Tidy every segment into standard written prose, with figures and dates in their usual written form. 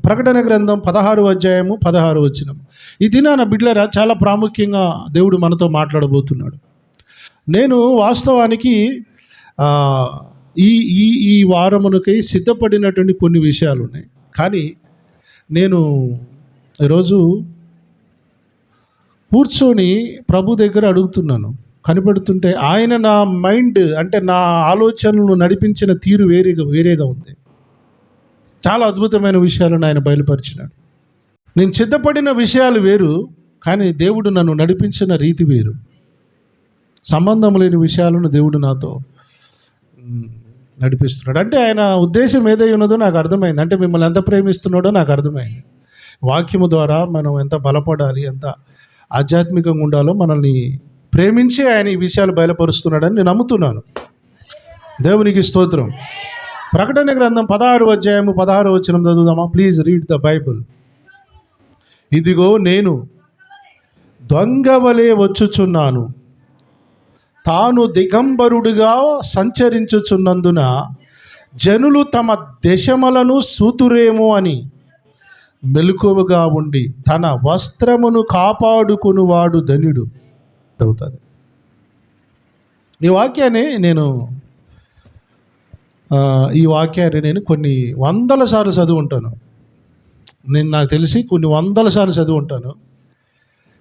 ప్రకటన గ్రంథం 16వ అధ్యాయము 16వ వచనం. ఈ దినాన బిడ్డలారా చాలా ప్రాముఖ్యంగా దేవుడు మనతో మాట్లాడబోతున్నాడు. నేను వాస్తవానికి ఈ ఈ ఈ వారమునకై సిద్ధపడినటువంటి కొన్ని విషయాలు ఉన్నాయి. కానీ నేను ఈరోజు కూర్చొని ప్రభు దగ్గర అడుగుతున్నాను, కనిపెడుతుంటే ఆయన నా మైండ్ అంటే నా ఆలోచనలను నడిపించిన తీరు వేరేగా ఉంది. చాలా అద్భుతమైన విషయాలను ఆయన బయలుపరిచినాడు. నేను సిద్ధపడిన విషయాలు వేరు, కానీ దేవుడు నన్ను నడిపించిన రీతి వేరు. సంబంధం లేని విషయాలను దేవుడు నాతో నడిపిస్తున్నాడు. అంటే ఆయన ఉద్దేశం ఏదై ఉన్నదో నాకు అర్థమైంది. అంటే మిమ్మల్ని ఎంత ప్రేమిస్తున్నాడో నాకు అర్థమైంది. వాక్యము ద్వారా మనం ఎంత బలపడాలి, ఎంత ఆధ్యాత్మికంగా ఉండాలో మనల్ని ప్రేమించి ఆయన ఈ విషయాలు బయలుపరుస్తున్నాడని నేను నమ్ముతున్నాను. దేవునికి స్తోత్రం. ప్రకటన గ్రంథం 16వ అధ్యాయము 16వ వచనం చదువుదామా? Please read the Bible. ఇదిగో నేను దొంగ వలె వచ్చుచున్నాను, తాను దిగంబరుడుగా సంచరించుచున్నందున జనులు తమ దేశములను సూతురేమో అని మెలకువగా ఉండి తన వస్త్రమును కాపాడుకునివాడు ధన్యుడు అవుతుంది. ఈ వాక్యాన్ని నేను కొన్ని వందల సార్లు చదివి ఉంటాను. నాకు తెలిసి కొన్ని వందల సార్లు చదివి ఉంటాను.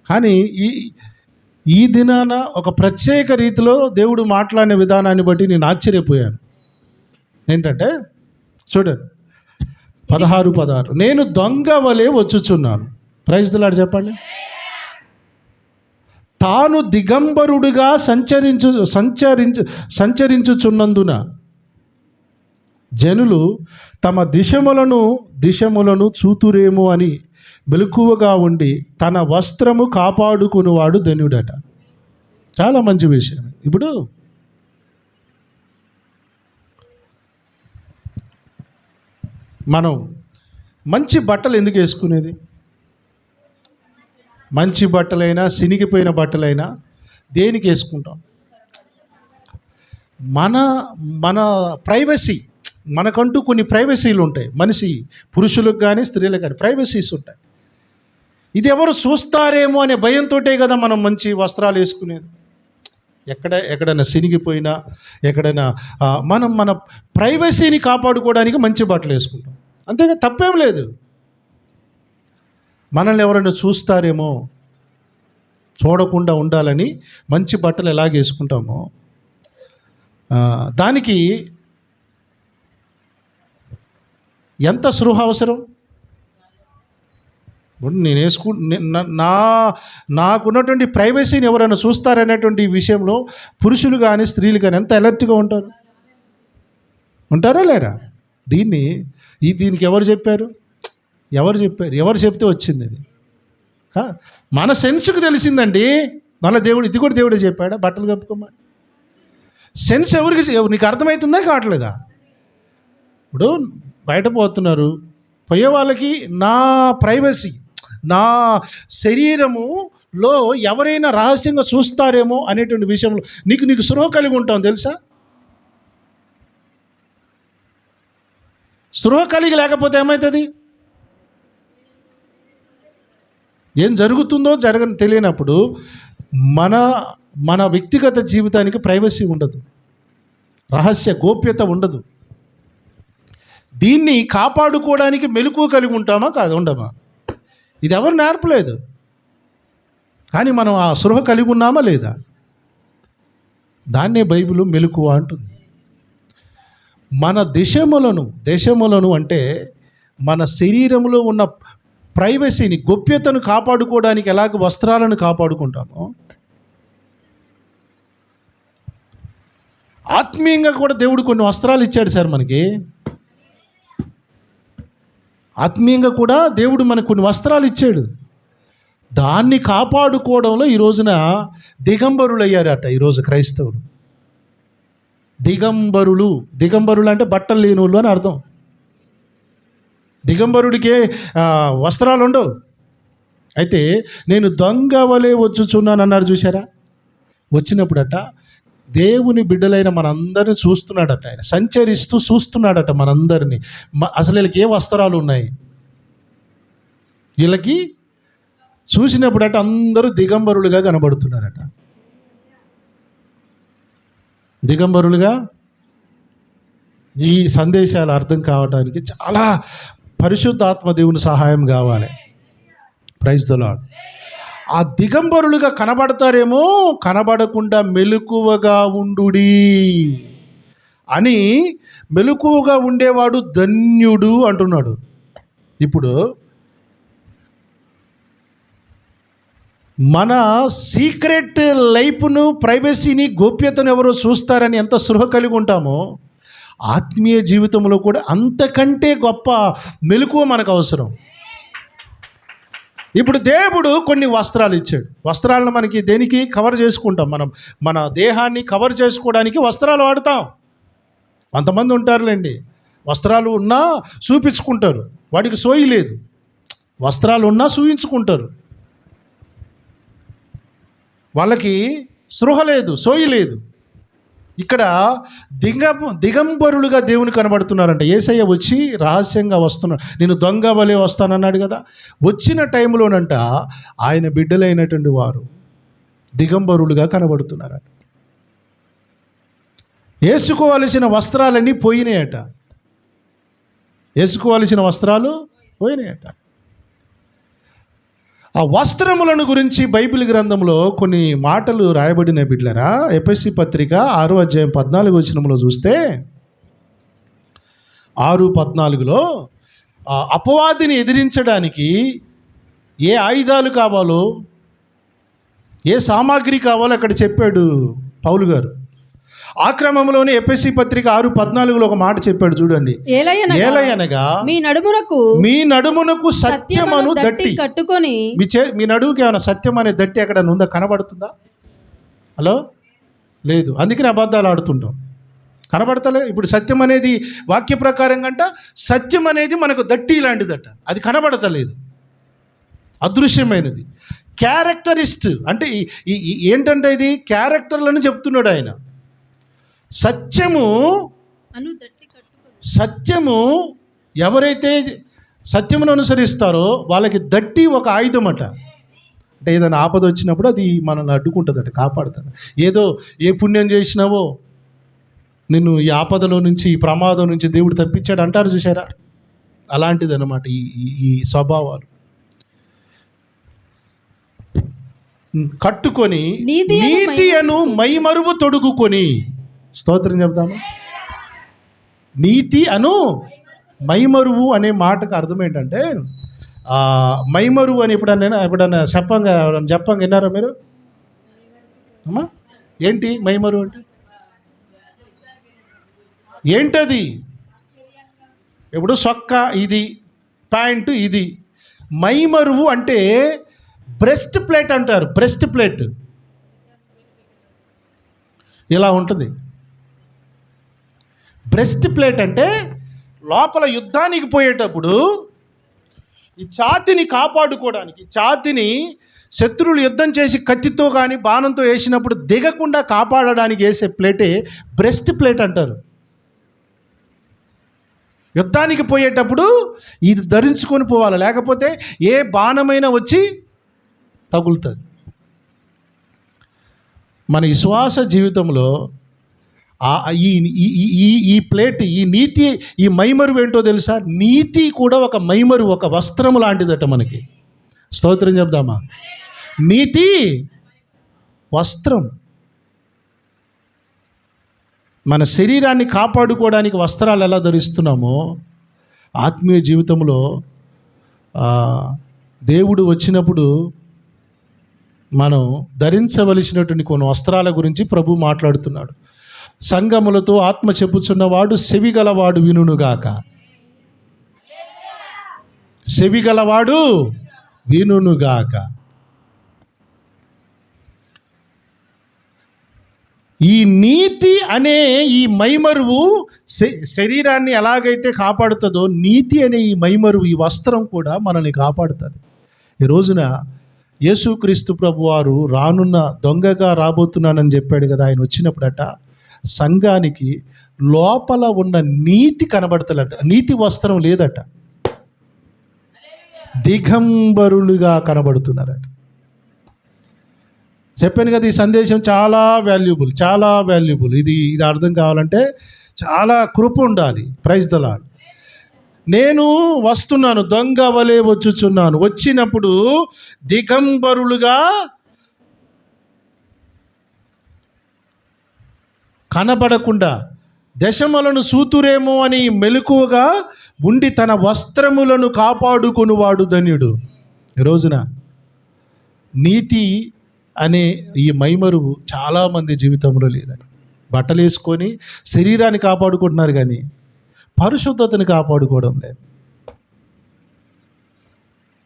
కానీ ఈ దినాన ఒక ప్రత్యేక రీతిలో దేవుడు మాట్లాడిన విధానాన్ని బట్టి నేను ఆశ్చర్యపోయాను. ఏంటంటే చూడండి, 16 నేను దొంగ వలె వచ్చుచున్నాను. ప్రైజ్ ది లార్డ్ చెప్పండి. తాను దిగంబరుడుగా సంచరించుచున్నందున జనులు తమ దిశములను చూతురేమో అని మెలకువగా ఉండి తన వస్త్రము కాపాడుకునివాడు ధన్యుడట. చాలా మంచి విషయం. ఇప్పుడు మనం మంచి బట్టలు ఎందుకు వేసుకునేది? మంచి బట్టలైనా సినిగిపోయిన బట్టలైనా దేనికి వేసుకుంటాం? మన ప్రైవసీ, మనకంటూ కొన్ని ప్రైవసీలు ఉంటాయి. పురుషులకు కానీ స్త్రీలకు కానీ ప్రైవసీస్ ఉంటాయి. ఇది ఎవరు చూస్తారేమో అనే భయంతోటే కదా మనం మంచి వస్త్రాలు వేసుకునేది. ఎక్కడైనా సినిగిపోయినా, ఎక్కడైనా మనం మన ప్రైవసీని కాపాడుకోవడానికి మంచి బట్టలు వేసుకుంటాం. అంతేగా, తప్పేం లేదు. మనల్ని ఎవరైనా చూస్తారేమో, చూడకుండా ఉండాలని మంచి బట్టలు ఎలాగ వేసుకుంటామో దానికి ఎంత స్పృహ అవసరం. నేను నాకున్నటువంటి ప్రైవసీని ఎవరైనా చూస్తారనేటువంటి విషయంలో పురుషులు కానీ స్త్రీలు కానీ ఎంత అలర్ట్గా ఉంటారా లేరా? దీనికి ఎవరు చెప్పారు? ఎవరు చెప్తే వచ్చింది? అది మన సెన్స్కి తెలిసిందండి. మళ్ళీ ఇది కూడా దేవుడే చెప్పాడా బట్టలు కప్పుకోమని? సెన్స్ నీకు అర్థమవుతుందా కావట్లేదా? ఇప్పుడు బయట పోతున్నారు, పోయే వాళ్ళకి నా ప్రైవసీ, నా శరీరములో ఎవరైనా రహస్యంగా చూస్తారేమో అనేటువంటి విషయంలో నీకు స్పృహ కలిగి ఉంటాం తెలుసా? స్పృహ కలిగి లేకపోతే ఏమవుతుంది? ఏం జరుగుతుందో తెలియనప్పుడు మన వ్యక్తిగత జీవితానికి ప్రైవసీ ఉండదు, రహస్య గోప్యత ఉండదు. దీన్ని కాపాడుకోవడానికి మెలకువ కలిగి ఉంటామా కాదు? ఉండమా? ఇది ఎవరు నేర్పలేదు. కానీ మనం ఆ స్పృహ కలిగి ఉన్నామా లేదా? దాన్నే బైబిల్ మెలకువ అంటుంది. మన దేశములను అంటే మన శరీరంలో ఉన్న ప్రైవసీని, గోప్యతను కాపాడుకోవడానికి ఎలాగ వస్త్రాలను కాపాడుకుంటామో ఆత్మీయంగా కూడా దేవుడు కొన్ని వస్త్రాలు ఇచ్చాడు సార్ మనకి. ఆత్మీయంగా కూడా దేవుడు మనకు కొన్ని వస్త్రాలు ఇచ్చాడు. దాన్ని కాపాడుకోవడంలో ఈ రోజున దిగంబరులు అయ్యారట ఈరోజు క్రైస్తవులు. దిగంబరులు అంటే బట్టలు లేని వాళ్ళు అని అర్థం. దిగంబరుడికే వస్త్రాలు ఉండవు. అయితే నేను దొంగ వలె వచ్చుచున్నాను అన్నాడు చూసారా? వచ్చినప్పుడట దేవుని బిడ్డలైన మనందరినీ చూస్తున్నాడట. ఆయన సంచరిస్తూ చూస్తున్నాడట మనందరినీ. అసలు వీళ్ళకి ఏ వస్త్రాలు ఉన్నాయి? వీళ్ళకి చూసినప్పుడట అందరూ దిగంబరులుగా కనబడుతున్నారట. దిగంబరులుగా. ఈ సందేశాలు అర్థం కావడానికి చాలా పరిశుద్ధాత్మ దేవుని సహాయం కావాలి. Praise the Lord. ఆ దిగంబరులుగా కనబడతారేమో, కనబడకుండా మెలకువగా ఉండుడి అని, మెలకువగా ఉండేవాడు ధన్యుడు అంటున్నాడు. ఇప్పుడు మన సీక్రెట్ లైఫ్ను, ప్రైవసీని, గోప్యతను ఎవరో చూస్తారని ఎంత సృహ కలిగి ఉంటామో, ఆత్మీయ జీవితంలో కూడా అంతకంటే గొప్ప మెలకువ మనకు అవసరం. ఇప్పుడు దేవుడు కొన్ని వస్త్రాలు ఇచ్చాడు. వస్త్రాలను మనకి దేనికి కవర్ చేసుకుంటాం? మన దేహాన్ని కవర్ చేసుకోవడానికి వస్త్రాలు వాడతాం. కొంతమంది ఉంటారులేండి, వస్త్రాలు ఉన్నా చూపించుకుంటారు, వాడికి సోయి లేదు. వస్త్రాలు ఉన్నా చూయించుకుంటారు, వాళ్ళకి స్పృహ లేదు, సోయి లేదు. ఇక్కడ దిగంబరులుగా దేవుని కనబడుతున్నారంట. యేసయ్య వచ్చి రహస్యంగా వస్తున్నాడు. నేను దొంగ వలె వస్తానన్నాడు కదా. వచ్చిన టైంలోనంట ఆయన బిడ్డలైనటువంటి వారు దిగంబరులుగా కనబడుతున్నారట. వేసుకోవలసిన వస్త్రాలన్నీ పోయినాయట. వేసుకోవలసిన వస్త్రాలు పోయినాయట. ఆ వస్త్రములను గురించి బైబిల్ గ్రంథంలో కొన్ని మాటలు రాయబడిన బిడ్డలారా. ఎఫెసీ పత్రిక 6వ అధ్యాయం 14వ వచనంలో చూస్తే, 6:14లో అపవాదిని ఎదిరించడానికి ఏ ఆయుధాలు కావాలో, ఏ సామాగ్రి కావాలో అక్కడ చెప్పాడు పౌలు గారు. ఆ క్రమంలోనే ఎఫెసీ పత్రిక 6:14లో ఒక మాట చెప్పాడు చూడండి. ఏలయనగా మీ నడుమునకు సత్యమును దట్టి కట్టుకొని. మీ నడుముకి ఏమైనా సత్యం అనే దట్టి ఎక్కడ ఉందా? కనబడుతుందా? హలో, లేదు. అందుకని అబద్ధాలు ఆడుతుంటాం, కనబడతలే. ఇప్పుడు సత్యం అనేది వాక్య ప్రకారంగా అంట, సత్యం అనేది మనకు దట్టి లాంటిదట, అది కనబడతలేదు, అదృశ్యమైనది. క్యారెక్టరిస్ట్ అంటే ఏంటంటే ఇది క్యారెక్టర్లను చెప్తున్నాడు ఆయన. సత్యము ఎవరైతే సత్యమును అనుసరిస్తారో వాళ్ళకి దట్టి ఒక ఆయుధం అట. అంటే ఏదైనా ఆపద వచ్చినప్పుడు అది మనల్ని అడ్డుకుంటుందట, కాపాడుతుంది. ఏదో ఏ పుణ్యం చేసినావో నిన్ను ఈ ఆపదలో నుంచి, ఈ ప్రమాదం నుంచి దేవుడు తప్పించాడు అంటారు చూసారా, అలాంటిది అనమాట ఈ స్వభావాలు. కట్టుకొని నీతి అను మైమరువు తొడుగుకొని. స్తోత్రం చెప్తాము. నీతి అను మైమరువు అనే మాటకు అర్థం ఏంటంటే, మైమరువు అని ఎప్పుడన్నా చెప్పంగా విన్నారా మీరు? అమ్మా, ఏంటి మైమరువు అంటే? ఏంటది? ఇప్పుడు సొక్క ఇది, ప్యాంటు ఇది. మైమరువు అంటే బ్రెస్ట్ ప్లేట్ అంటారు. బ్రెస్ట్ ప్లేట్ ఇలా ఉంటుంది. బ్రెస్ట్ ప్లేట్ అంటే లోపల యుద్ధానికి పోయేటప్పుడు ఈ ఛాతీని కాపాడుకోవడానికి, ఛాతీని శత్రువులు యుద్ధం చేసి కత్తితో కానీ బాణంతో వేసినప్పుడు దిగకుండా కాపాడడానికి వేసే ప్లేటే బ్రెస్ట్ ప్లేట్ అంటారు. యుద్ధానికి పోయేటప్పుడు ఇది ధరించుకొని పోవాలి, లేకపోతే ఏ బాణమైనా వచ్చి తగులుతుంది. మన విశ్వాస జీవితంలో ఈ ప్లేట్, ఈ నీతి, ఈ మైమరువు ఏంటో తెలుసా? నీతి కూడా ఒక మైమరువు, ఒక వస్త్రము లాంటిదట మనకి. స్తోత్రం చెప్దామా? నీతి వస్త్రం. మన శరీరాన్ని కాపాడుకోవడానికి వస్త్రాలు ఎలా ధరిస్తున్నామో, ఆత్మీయ జీవితంలో దేవుడు వచ్చినప్పుడు మనం ధరించవలసినటువంటి కొన్ని వస్త్రాల గురించి ప్రభు మాట్లాడుతున్నాడు. సంగములతో ఆత్మ చెప్పుచున్నవాడు చెవిగలవాడు వినుగాక. చెవిగలవాడు వినుగాక. ఈ నీతి అనే ఈ మైమరువు శరీరాన్ని ఎలాగైతే కాపాడుతుందో, నీతి అనే ఈ మైమరువు, ఈ వస్త్రం కూడా మనల్ని కాపాడుతుంది. ఈ రోజున యేసుక్రీస్తు ప్రభువారు రానున్న దొంగగా రాబోతున్నానని చెప్పాడు కదా. ఆయన వచ్చినప్పుడట సంఘానికి లోపల ఉన్న నీతి కనబడతలట, నీతి వస్త్రం లేదట. దిగంబరులుగా కనబడుతున్నారట. చెప్పాను కదా, ఈ సందేశం చాలా వాల్యుబుల్, చాలా వాల్యుబుల్. ఇది అర్థం కావాలంటే చాలా కృప ఉండాలి. Praise the Lord. నేను వస్తున్నాను, దొంగ వలె వచ్చుచున్నాను. వచ్చినప్పుడు దిగంబరులుగా కనబడకుండా దశములను సూతురేమో అని మెలకువగా ఉండి తన వస్త్రములను కాపాడుకొనువాడు ధన్యుడు. ఈ రోజున నీతి అనే ఈ మైమరువు చాలామంది జీవితంలో లేదని బట్టలు వేసుకొని శరీరాన్ని కాపాడుకుంటున్నారు, కానీ పరిశుద్ధతను కాపాడుకోవడం లేదు.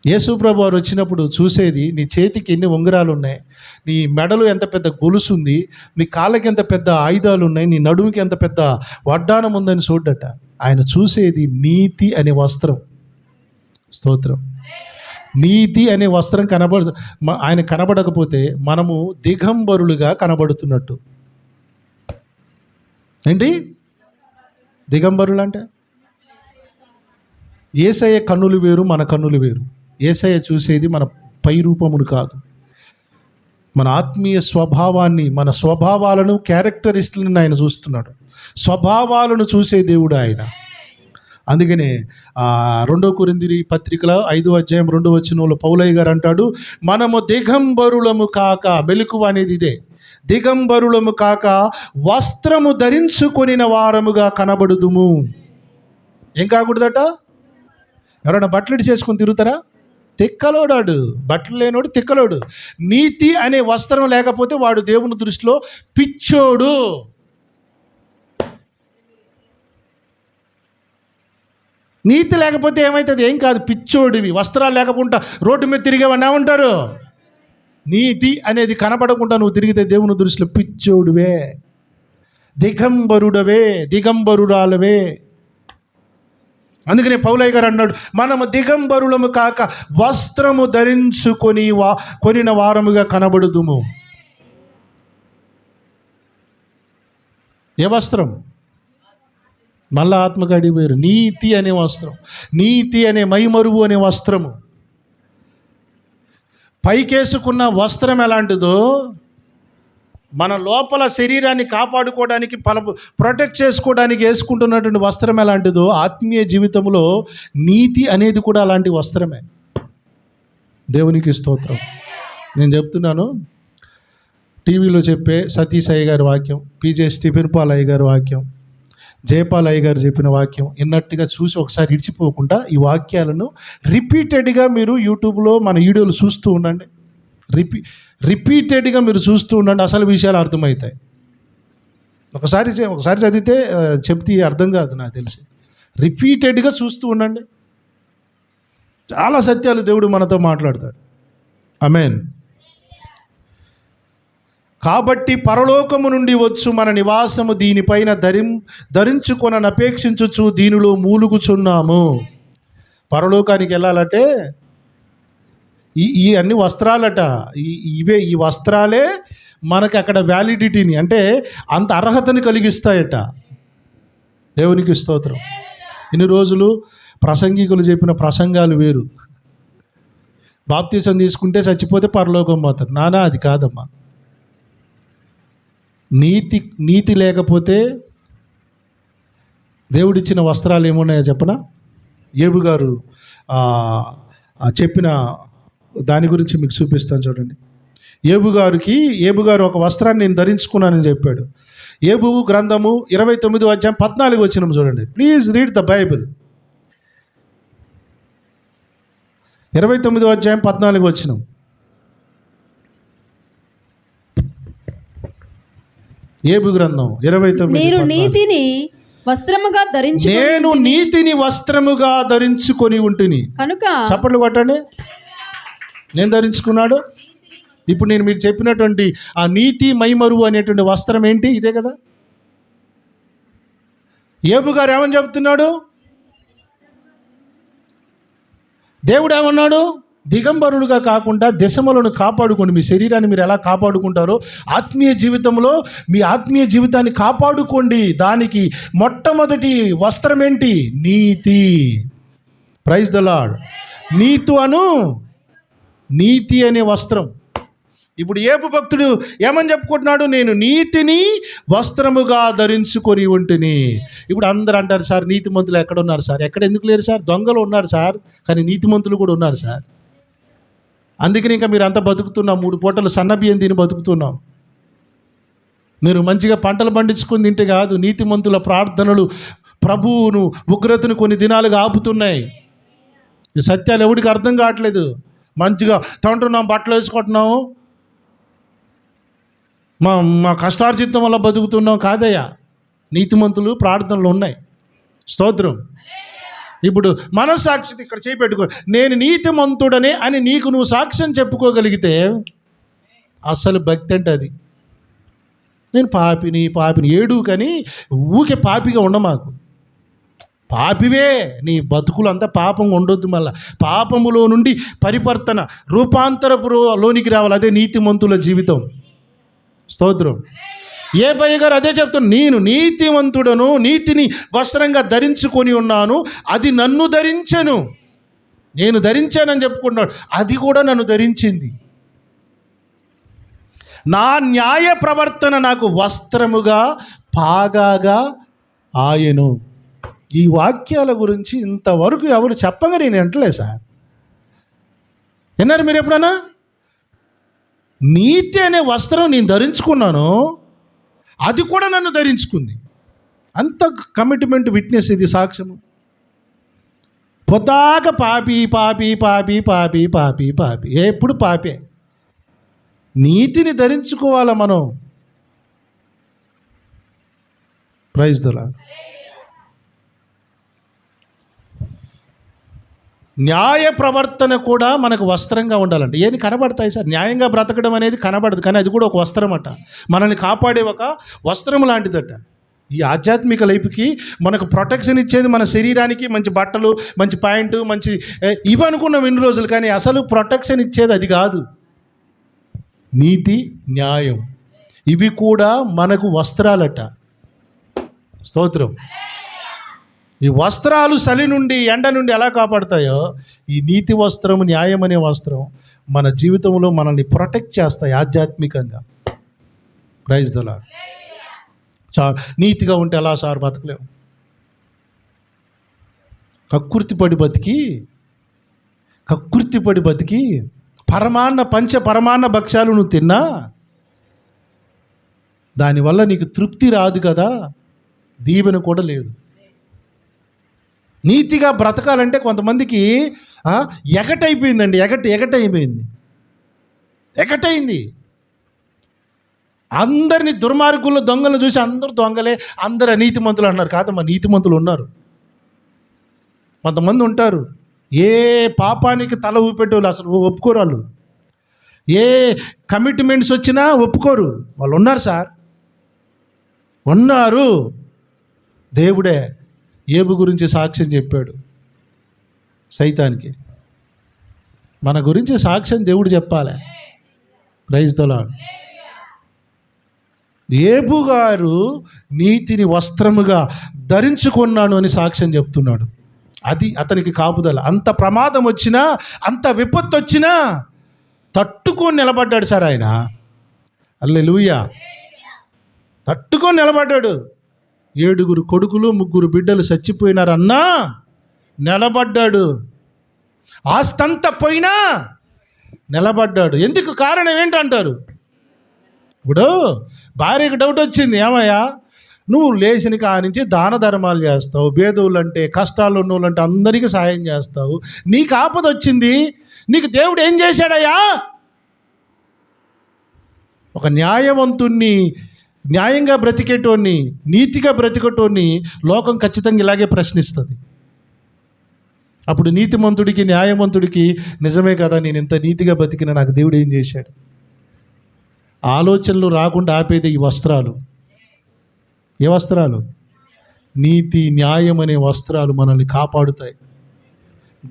యేసు ప్రభు వారు వచ్చినప్పుడు చూసేది నీ చేతికి ఎన్ని ఉంగరాలు ఉన్నాయి, నీ మెడలు ఎంత పెద్ద గొలుసు ఉంది, నీ కాళ్ళకి ఎంత పెద్ద ఆయుధాలు ఉన్నాయి, నీ నడుముకి ఎంత పెద్ద వడ్డానం ఉందని చూడట. ఆయన చూసేది నీతి అనే వస్త్రం. స్తోత్రం. నీతి అనే వస్త్రం ఆయన కనబడకపోతే మనము దిగంబరులుగా కనబడుతున్నట్టు. ఏంటి దిగంబరులు అంటే? యేసయ్య కన్నులు వేరు, మన కన్నులు వేరు. యేసయ్య చూసేది మన పై రూపమును కాదు, మన ఆత్మీయ స్వభావాన్ని, మన స్వభావాలను, క్యారెక్టరిస్టులను ఆయన చూస్తున్నాడు. స్వభావాలను చూసే దేవుడు ఆయన. అందుకనే 2 కొరింథీ పత్రికలో 5వ అధ్యాయం 2వ వచనంలో పౌలయ్య గారు అంటాడు, మనము దిగంబరులము కాక, మెలకువ అనేది ఇదే, దిగంబరులము కాక వస్త్రము ధరించుకొనిన వారముగా కనబడుదుము. ఏం కాకూడదట? ఎవరైనా బట్టలు చేసుకొని తిరుగుతారా? తిక్కలోడాడు, బట్టలు లేనోడు తిక్కలోడు. నీతి అనే వస్త్రం లేకపోతే వాడు దేవుని దృష్టిలో పిచ్చోడు. నీతి లేకపోతే ఏమవుతుంది? ఏం కాదు, పిచ్చోడివి. వస్త్రాలు లేకుండా రోడ్డు మీద తిరిగేవన్నా ఏమంటారు? నీతి అనేది కనపడకుండా నువ్వు తిరిగితే దేవుని దృష్టిలో పిచ్చోడువే, దిగంబరుడవే, దిగంబరురాలవే. అందుకనే పౌలయ్య గారు అన్నాడు, మనము దిగంబరులము కాక వస్త్రము కొనిన వారముగా కనబడుదుము. ఏ వస్త్రం? మళ్ళా ఆత్మగాడి వేరు. నీతి అనే వస్త్రం, నీతి అనే మైమరువు అనే వస్త్రము. పైకేసుకున్న వస్త్రం ఎలాంటిదో, మన లోపల శరీరాన్ని కాపాడుకోవడానికి, ప్రొటెక్ట్ చేసుకోవడానికి వేసుకుంటున్నటువంటి వస్త్రం ఎలాంటిదో, ఆత్మీయ జీవితంలో నీతి అనేది కూడా అలాంటి వస్త్రమే. దేవునికి స్తోత్రం. నేను చెప్తున్నాను, టీవీలో చెప్పే సతీష్ అయ్య గారి వాక్యం, పీజే స్టీఫెన్ పాల్ అయ్య గారి వాక్యం, జయపాల్ అయ్య గారు చెప్పిన వాక్యం ఇన్నట్టుగా చూసి ఒకసారి ఇడిచిపోకుండా ఈ వాక్యాలను రిపీటెడ్గా మీరు యూట్యూబ్లో మన వీడియోలు చూస్తూ ఉండండి. రిపీటెడ్గా మీరు చూస్తూ ఉండండి, అసలు విషయాలు అర్థమవుతాయి. ఒకసారి చదివితే చెప్తే అర్థం కాదు నాకు తెలిసి. రిపీటెడ్గా చూస్తూ ఉండండి, చాలా సత్యాలు దేవుడు మనతో మాట్లాడతాడు. ఆమేన్. కాబట్టి పరలోకము నుండి వచ్చు మన నివాసము దీనిపైన ధరించుకొనని అపేక్షించుచు దీనిలో మూలుగుచున్నాము. పరలోకానికి వెళ్ళాలంటే ఈ అన్ని వస్త్రాలట, ఈ వస్త్రాలే మనకి అక్కడ వ్యాలిడిటీని, అంటే అంత అర్హతని కలిగిస్తాయట. దేవునికి స్తోత్రం. ఇన్ని రోజులు ప్రసంగికులు చెప్పిన ప్రసంగాలు వేరు. బాప్తీసం తీసుకుంటే చచ్చిపోతే పరలోకం పోతారు. నానా, అది కాదమ్మా. నీతి లేకపోతే దేవుడిచ్చిన వస్త్రాలు ఏమున్నాయో చెప్పనా? ఏబు గారు చెప్పిన దాని గురించి మీకు చూపిస్తాను చూడండి. ఏబు గారు ఒక వస్త్రాన్ని నేను ధరించుకున్నానని చెప్పాడు. ఏబు గ్రంథము 29వ అధ్యాయం 14వ వచనం చూడండి. Please read the Bible. 29వ అధ్యాయం 14వ వచనం. ఏబు గ్రంథం 29. నేను నీతిని వస్త్రముగా ధరించుకొని ఉంటిని కనుక. చప్పట్లు కొట్టండి. నేను ధరించుకున్నాడు. ఇప్పుడు నేను మీకు చెప్పినటువంటి ఆ నీతి మైమరువు అనేటువంటి వస్త్రం ఏంటి? ఇదే కదా. ఏబు గారు ఏమని చెప్తున్నాడు? దేవుడు ఏమన్నాడు? దిగంబరులుగా కాకుండా దశములను కాపాడుకోండి. మీ శరీరాన్ని మీరు ఎలా కాపాడుకుంటారో ఆత్మీయ జీవితంలో మీ ఆత్మీయ జీవితాన్ని కాపాడుకోండి. దానికి మొట్టమొదటి వస్త్రం ఏంటి? నీతి. Praise the Lord. నీతి అనే వస్త్రం. ఇప్పుడు ఏబు భక్తుడు ఏమని చెప్పుకుంటున్నాడు? నేను నీతిని వస్త్రముగా ధరించుకొని ఉంటిని. ఇప్పుడు అందరూ అంటారు, సార్ నీతిమంతులు ఎక్కడ ఉన్నారు సార్? ఎక్కడ ఎందుకు లేరు సార్? దొంగలు ఉన్నారు సార్, కానీ నీతిమంతులు కూడా ఉన్నారు సార్. అందుకని ఇంకా మీరు అంతా బతుకుతున్నాం, 3 పూటలు సన్నబియ్యం తిని బతుకుతున్నాం. మీరు మంచిగా పంటలు పండించుకొని తింటే కాదు. నీతిమంతుల ప్రార్థనలు ప్రభువును ఉగ్రతను కొన్ని దినాలుగా ఆపుతున్నాయి. ఈ సత్యాలు ఎవరికి అర్థం కావట్లేదు. మంచిగా తింటున్నాం, బట్టలు వేసుకుంటున్నాము, మా కష్టార్జితం వల్ల బతుకుతున్నాం కాదయ్యా. నీతిమంతులు ప్రార్థనలు ఉన్నాయి. స్తోత్రం. ఇప్పుడు మనస్సాక్షి ఇక్కడ చేపెట్టుకో, నేను నీతిమంతుడనే అని నీకు నువ్వు సాక్ష్యం చెప్పుకోగలిగితే అసలు భక్తి అంటే అది. నేను పాపిని ఏడు కానీ ఊకే పాపిగా ఉండమాకు. పాపివే, నీ అంతా పాపంగా ఉండొద్దు. మళ్ళా పాపములో నుండి పరివర్తన రూపాంతరపులోనికి రావాలి. అదే నీతిమంతుల జీవితం. స్తోత్రం. ఏబయ్య గారు అదే చెప్తాను, నేను నీతివంతుడను, నీతిని వస్త్రంగా ధరించుకొని ఉన్నాను, అది నన్ను ధరించెను. నేను ధరించానని చెప్పుకుంటున్నాడు, అది కూడా నన్ను ధరించింది. నా న్యాయ ప్రవర్తన నాకు వస్త్రముగా పాగాగా ఆయను. ఈ వాక్యాల గురించి ఇంతవరకు ఎవరు చెప్పగా నేను వింటలే సార్. విన్నారు మీరు ఎప్పుడన్నా? నీతి అనే వస్త్రం నేను ధరించుకున్నాను, అది కూడా నన్ను ధరించుకుంది. అంత కమిట్మెంట్, విట్నెస్ ఇది, సాక్ష్యము. పొద్దాక పాపి పాపి పాపి పాపి పాపి పాపి, ఎప్పుడు పాపే. నీతిని ధరించుకోవాలా మనం. Praise the Lord. న్యాయ ప్రవర్తన కూడా మనకు వస్త్రంగా ఉండాలంటే ఏమి కనబడతాయి సార్? న్యాయంగా బ్రతకడం అనేది కనబడదు, కానీ అది కూడా ఒక వస్త్రం అట. మనల్ని కాపాడే ఒక వస్త్రం లాంటిదట. ఈ ఆధ్యాత్మిక లైఫ్కి మనకు ప్రొటెక్షన్ ఇచ్చేది మన శరీరానికి మంచి బట్టలు, మంచి ప్యాంటు, మంచి ఇవి అనుకున్నాం ఇన్ని రోజులు, కానీ అసలు ప్రొటెక్షన్ ఇచ్చేది అది కాదు. నీతి, న్యాయం, ఇవి కూడా మనకు వస్త్రాలట. స్తోత్రం. ఈ వస్త్రాలు చలి నుండి, ఎండ నుండి ఎలా కాపాడుతాయో, ఈ నీతి వస్త్రం, న్యాయం అనే వస్త్రం మన జీవితంలో మనల్ని ప్రొటెక్ట్ చేస్తాయి ఆధ్యాత్మికంగా. Praise the Lord. నీతిగా ఉంటే ఎలా సార్ బతకలేము? కక్కుర్తిపడి బతికి పరమాన్న భక్ష్యాలు నువ్వు తిన్నా దానివల్ల నీకు తృప్తి రాదు కదా, దీవెన కూడా లేదు. నీతిగా బ్రతకాలంటే కొంతమందికి ఎగటైపోయిందండి. ఎగటైంది. అందరినీ దుర్మార్గుల్లో దొంగలు చూసి అందరూ దొంగలే, అందరు నీతిమంతులు అన్నారు. కాదమ్మా, నీతిమంతులు ఉన్నారు. కొంతమంది ఉంటారు, ఏ పాపానికి తల ఊపెట్టేవాళ్ళు అసలు ఒప్పుకోరు. వాళ్ళు ఏ కమిట్మెంట్స్ వచ్చినా ఒప్పుకోరు. వాళ్ళు ఉన్నారు సార్, ఉన్నారు. దేవుడే ఏబు గురించి సాక్ష్యం చెప్పాడు సైతానికి. మన గురించి సాక్ష్యం దేవుడు చెప్పాలి. Praise the Lord. ఏబు గారు నీతిని వస్త్రముగా ధరించుకున్నాను అని సాక్ష్యం చెప్తున్నాడు. అది అతనికి కాపుదల. అంత ప్రమాదం వచ్చినా, అంత విపత్తు వచ్చినా తట్టుకొని నిలబడ్డాడు సార్ ఆయన. హల్లెలూయా. తట్టుకొని నిలబడ్డాడు. 7 కొడుకులు 3 బిడ్డలు చచ్చిపోయినారన్నా నిలబడ్డాడు. ఆస్తంతా పోయినా నిలబడ్డాడు. ఎందుకు? కారణం ఏంటంటారు? ఇప్పుడు భార్యకు డౌట్ వచ్చింది, ఏమయ్యా నువ్వు లేచిన కానించి దాన ధర్మాలు చేస్తావు, పేదోళ్ళంటే, కష్టాలు ఉన్నోళ్ళంటే అందరికీ సాయం చేస్తావు, నీకు ఆపద వచ్చింది, నీకు దేవుడు ఏం చేశాడయ్యా? ఒక న్యాయవంతుణ్ణి, న్యాయంగా బ్రతికేటోన్ని, నీతిగా బ్రతికేటోన్ని లోకం ఖచ్చితంగా ఇలాగే ప్రశ్నిస్తుంది. అప్పుడు నీతిమంతుడికి, న్యాయవంతుడికి నిజమే కదా, నేను ఇంత నీతిగా బతికినా నాకు దేవుడు ఏం చేశాడు? ఆలోచనలు రాకుండా ఆపేది ఈ వస్త్రాలు. ఏ వస్త్రాలు? నీతి, న్యాయం అనే వస్త్రాలు మనల్ని కాపాడుతాయి.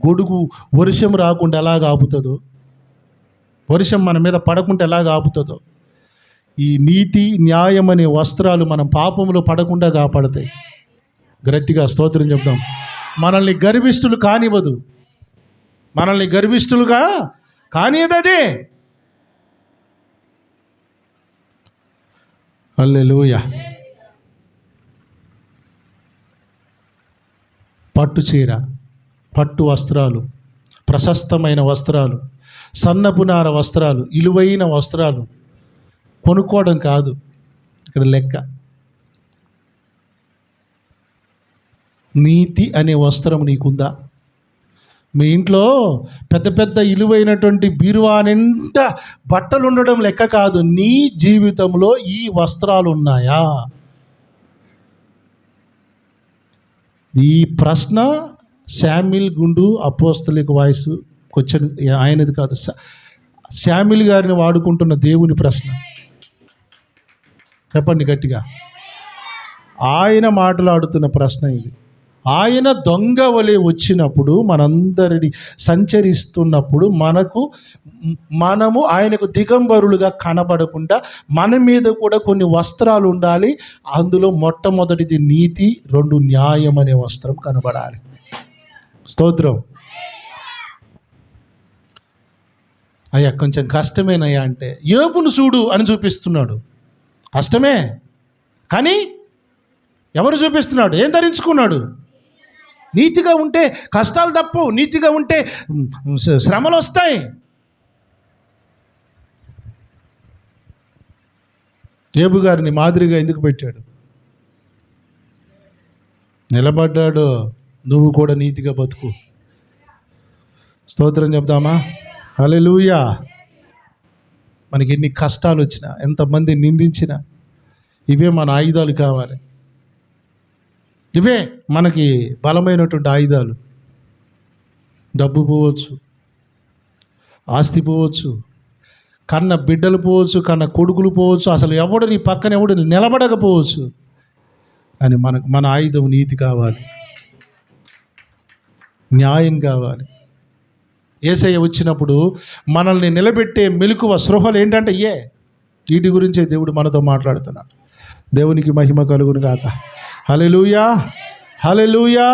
గొడుగు వర్షం రాకుండా ఎలాగ ఆపుతుందో, వర్షం మన మీద పడకుండా ఎలాగ ఆపుతుందో, ఈ నీతి, న్యాయం అనే వస్త్రాలు మనం పాపంలో పడకుండా కాపాడతాయి. గట్టిగా స్తోత్రం చెప్దాం. మనల్ని గర్విష్ఠులు కానివ్వదు, మనల్ని గర్విష్ఠులుగా కానియదదే. హల్లెలూయా. పట్టు చీర, పట్టు వస్త్రాలు, ప్రశస్తమైన వస్త్రాలు, సన్నపునార వస్త్రాలు, ఇలువైన వస్త్రాలు కొనుక్కోవడం కాదు ఇక్కడ లెక్క. నీతి అనే వస్త్రం నీకుందా? మీ ఇంట్లో పెద్ద పెద్ద ఇలువైనటువంటి బీరువా నిండా బట్టలు ఉండడం లెక్క కాదు. నీ జీవితంలో ఈ వస్త్రాలు ఉన్నాయా? ఈ ప్రశ్న శామ్యుల్ గుండు అపోస్తలిక వాయిస్ క్వశ్చన్ ఆయనది కాదు, శామ్యుల్ గారిని వాడుకుంటున్న దేవుని ప్రశ్న. చెప్పండి గట్టిగా. ఆయన మాట్లాడుతున్న ప్రశ్న ఇది. ఆయన దొంగ వలె వచ్చినప్పుడు, మనందరిని సంచరిస్తున్నప్పుడు మనము ఆయనకు దిగంబరులుగా కనబడకుండా మన మీద కూడా కొన్ని వస్త్రాలు ఉండాలి. అందులో మొట్టమొదటిది నీతి, 2 న్యాయం అనే వస్త్రం కనబడాలి. స్తోత్రం. అయ్యా కొంచెం కష్టమేనయ్యా అంటే, యోబును చూడు అని చూపిస్తున్నాడు. కష్టమే, కానీ ఎవరు చూపిస్తున్నాడు? ఏం ధరించుకున్నాడు? నీతిగా ఉంటే కష్టాలు తప్పు, నీతిగా ఉంటే శ్రమలు వస్తాయి. యోబు గారిని మాదిరిగా ఎందుకు పెట్టాడు? నిలబడ్డాడు. నువ్వు కూడా నీతిగా బతుకు. స్తోత్రం చెప్దామా? హల్లెలూయా. మనకి ఎన్ని కష్టాలు వచ్చినా, ఎంతమంది నిందించినా, ఇవే మన ఆయుధాలు కావాలి. ఇవే మనకి బలమైనటువంటి ఆయుధాలు. డబ్బు పోవచ్చు, ఆస్తి పోవచ్చు, కన్న బిడ్డలు పోవచ్చు, కన్న కొడుకులు పోవచ్చు, అసలు ఎవడు నీ పక్కన ఎవడు నిలబడకపోవచ్చు, కానీ మన ఆయుధం నీతి కావాలి, న్యాయం కావాలి. యేసయ్య వచ్చినప్పుడు మనల్ని నిలబెట్టే మెలకువ సృహలు ఏంటంటే వీటి గురించే దేవుడు మనతో మాట్లాడుతున్నాడు. దేవునికి మహిమ కలుగును గాక. హల్లెలూయా, హల్లెలూయా.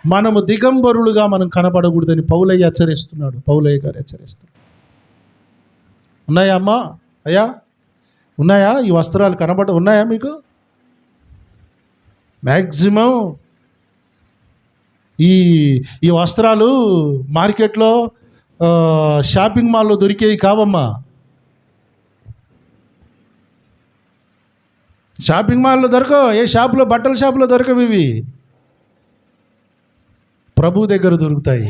మనము దిగంబరులుగా మనం కనపడకూడదని పౌలయ్య హెచ్చరిస్తున్నాడు. పౌలయ్య గారు హెచ్చరిస్తున్నాడు. ఉన్నాయా అమ్మా? అయ్యా ఉన్నాయా? ఈ వస్త్రాలు ఉన్నాయా మీకు? మ్యాక్సిమం ఈ వస్త్రాలు మార్కెట్లో షాపింగ్ మాల్లో దొరికేవి కావమ్మా. షాపింగ్ మాల్లో దొరకవు. ఏ షాపులో, బట్టల షాపులో దొరకవు. ఇవి ప్రభు దగ్గర దొరుకుతాయి.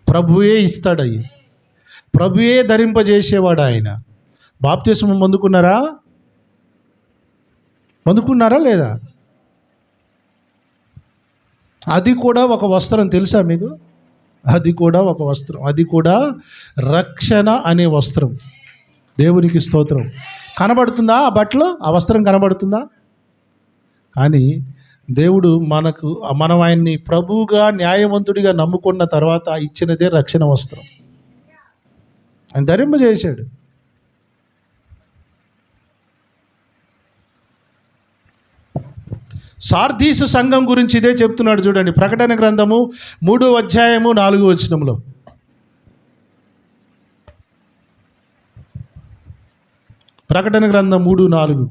ప్రభువే ఇస్తాడు. అవి ప్రభువే ధరింపజేసేవాడు. ఆయన బాప్తిస్మం పొందుకున్నారా లేదా? అది కూడా ఒక వస్త్రం, తెలుసా మీకు? అది కూడా ఒక వస్త్రం. అది కూడా రక్షణ అనే వస్త్రం. దేవునికి స్తోత్రం. కనబడుతుందా ఆ బట్టలు? ఆ వస్త్రం కనబడుతుందా? కానీ దేవుడు మనం ఆయన్ని ప్రభువుగా, న్యాయవంతుడిగా నమ్ముకున్న తర్వాత ఇచ్చినదే రక్షణ వస్త్రం. ఆయన ధరింపజేశాడు. సార్దీసు సంఘం గురించి ఇదే చెప్తున్నాడు. చూడండి, ప్రకటన గ్రంథము 3వ అధ్యాయము 4వ వచనంలో. ప్రకటన గ్రంథం 3:4.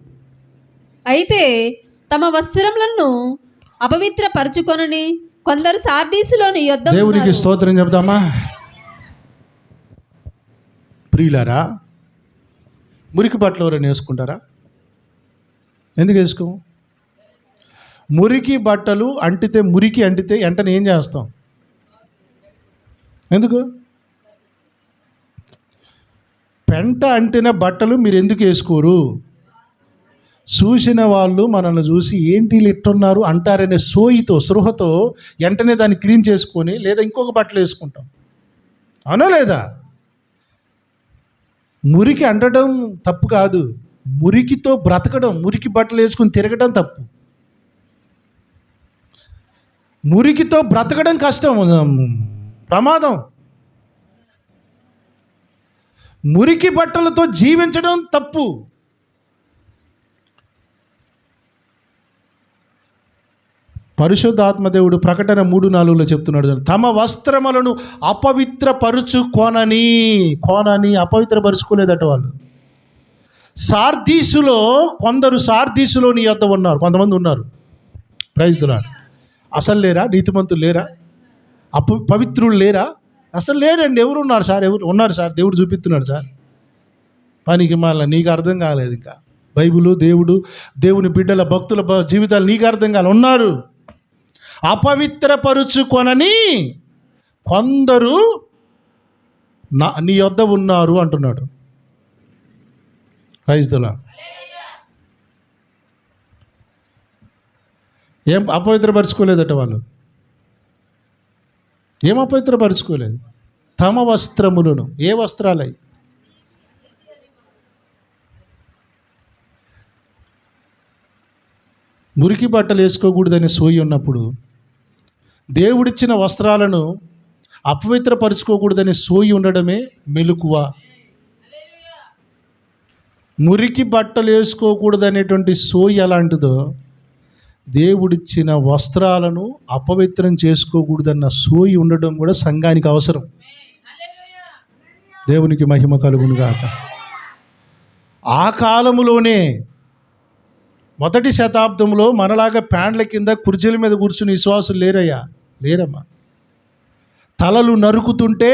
అయితే తమ వస్త్రములను అపవిత్రపరచుకొనని కొందరు సార్దీసులోని యొద్ద ఉన్నారు. దేవునికి స్తోత్రం చెప్తామా? ప్రియులారా, మురికి బట్టలు ఎవరైనా వేసుకుంటారా? ఎందుకు వేసుకోము? మురికి బట్టలు మురికి అంటితే వెంటనే ఏం చేస్తాం? ఎందుకు? పెంట అంటిన బట్టలు మీరు ఎందుకు వేసుకోరు? చూసిన వాళ్ళు మనల్ని చూసి ఏంటి ఇట్టున్నారు అంటారనే సృహతో వెంటనే దాన్ని క్లీన్ చేసుకొని లేదా ఇంకొక బట్టలు వేసుకుంటాం. అవునా లేదా? మురికి అంటడం తప్పు కాదు, మురికితో బ్రతకడం, మురికి బట్టలు వేసుకొని తిరగడం తప్పు. మురికితో బ్రతకడం కష్టం, ప్రమాదం. మురికి బట్టలతో జీవించడం తప్పు. పరిశుద్ధాత్మదేవుడు ప్రకటన 3:4 చెప్తున్నాడు, తమ వస్త్రములను అపవిత్రపరుచుకొనని. అపవిత్రపరుచుకోలేదట వాళ్ళు. సార్దీసులో కొందరు సార్దీసులో నీ యొద్ద ఉన్నారు, కొంతమంది ఉన్నారు. Praise the Lord. అసలు లేరా? నీతిమంతులు లేరా? పవిత్రులు లేరా? అసలు లేరండి. ఎవరు ఉన్నారు సార్? ఎవరు ఉన్నారు సార్? దేవుడు చూపిస్తున్నాడు సార్. పనికి మళ్ళీ నీకు అర్థం కాలేదు ఇంకా. బైబిలు, దేవుని బిడ్డల భక్తుల జీవితాలు నీకు అర్థం కాలేదు. ఉన్నారు. అపవిత్రపరుచుకొనని కొందరు నీ యొద్ద ఉన్నారు అంటున్నాడు. Praise the Lord. ఏం అపవిత్రపరుచుకోలేదట వాళ్ళు. ఏం అపవిత్రపరుచుకోలేదు? తమ వస్త్రములను. ఏ వస్త్రాలవి? మురికి బట్టలు వేసుకోకూడదని సోయి ఉన్నప్పుడు, దేవుడిచ్చిన వస్త్రాలను అపవిత్రపరుచుకోకూడదని సోయి ఉండడమే మెలకువ. మురికి బట్టలు వేసుకోకూడదనేటువంటి సోయి ఎలాంటిదో, దేవుడిచ్చిన వస్త్రాలను అపవిత్రం చేసుకోకూడదన్న సోయి ఉండడం కూడా సంఘానికి అవసరం. దేవునికి మహిమ కలుగును గాక. ఆ కాలములోనే మొదటి శతాబ్దంలో మనలాగా ప్యాండ్ల కింద కుర్చీల మీద కూర్చుని విశ్వాసులు లేరమ్మా. తలలు నరుకుతుంటే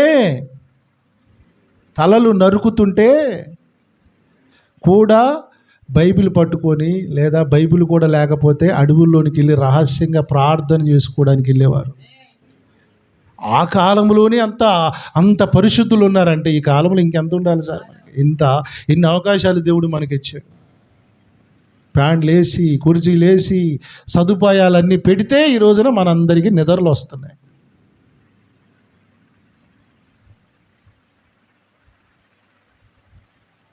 కూడా బైబిల్ పట్టుకొని, లేదా బైబిల్ కూడా లేకపోతే అడవుల్లోనికి వెళ్ళి రహస్యంగా ప్రార్థన చేసుకోవడానికి వెళ్ళేవారు. ఆ కాలంలోనే అంత పరిశుద్ధులు ఉన్నారంటే ఈ కాలంలో ఇంకెంత ఉండాలి సార్? ఇన్ని అవకాశాలు దేవుడు మనకి ఇచ్చాడు. ప్యాంట్లు వేసి, కుర్చీలు వేసి, సదుపాయాలన్నీ పెడితే ఈ రోజున మనందరికీ నిద్రలు వస్తున్నాయి.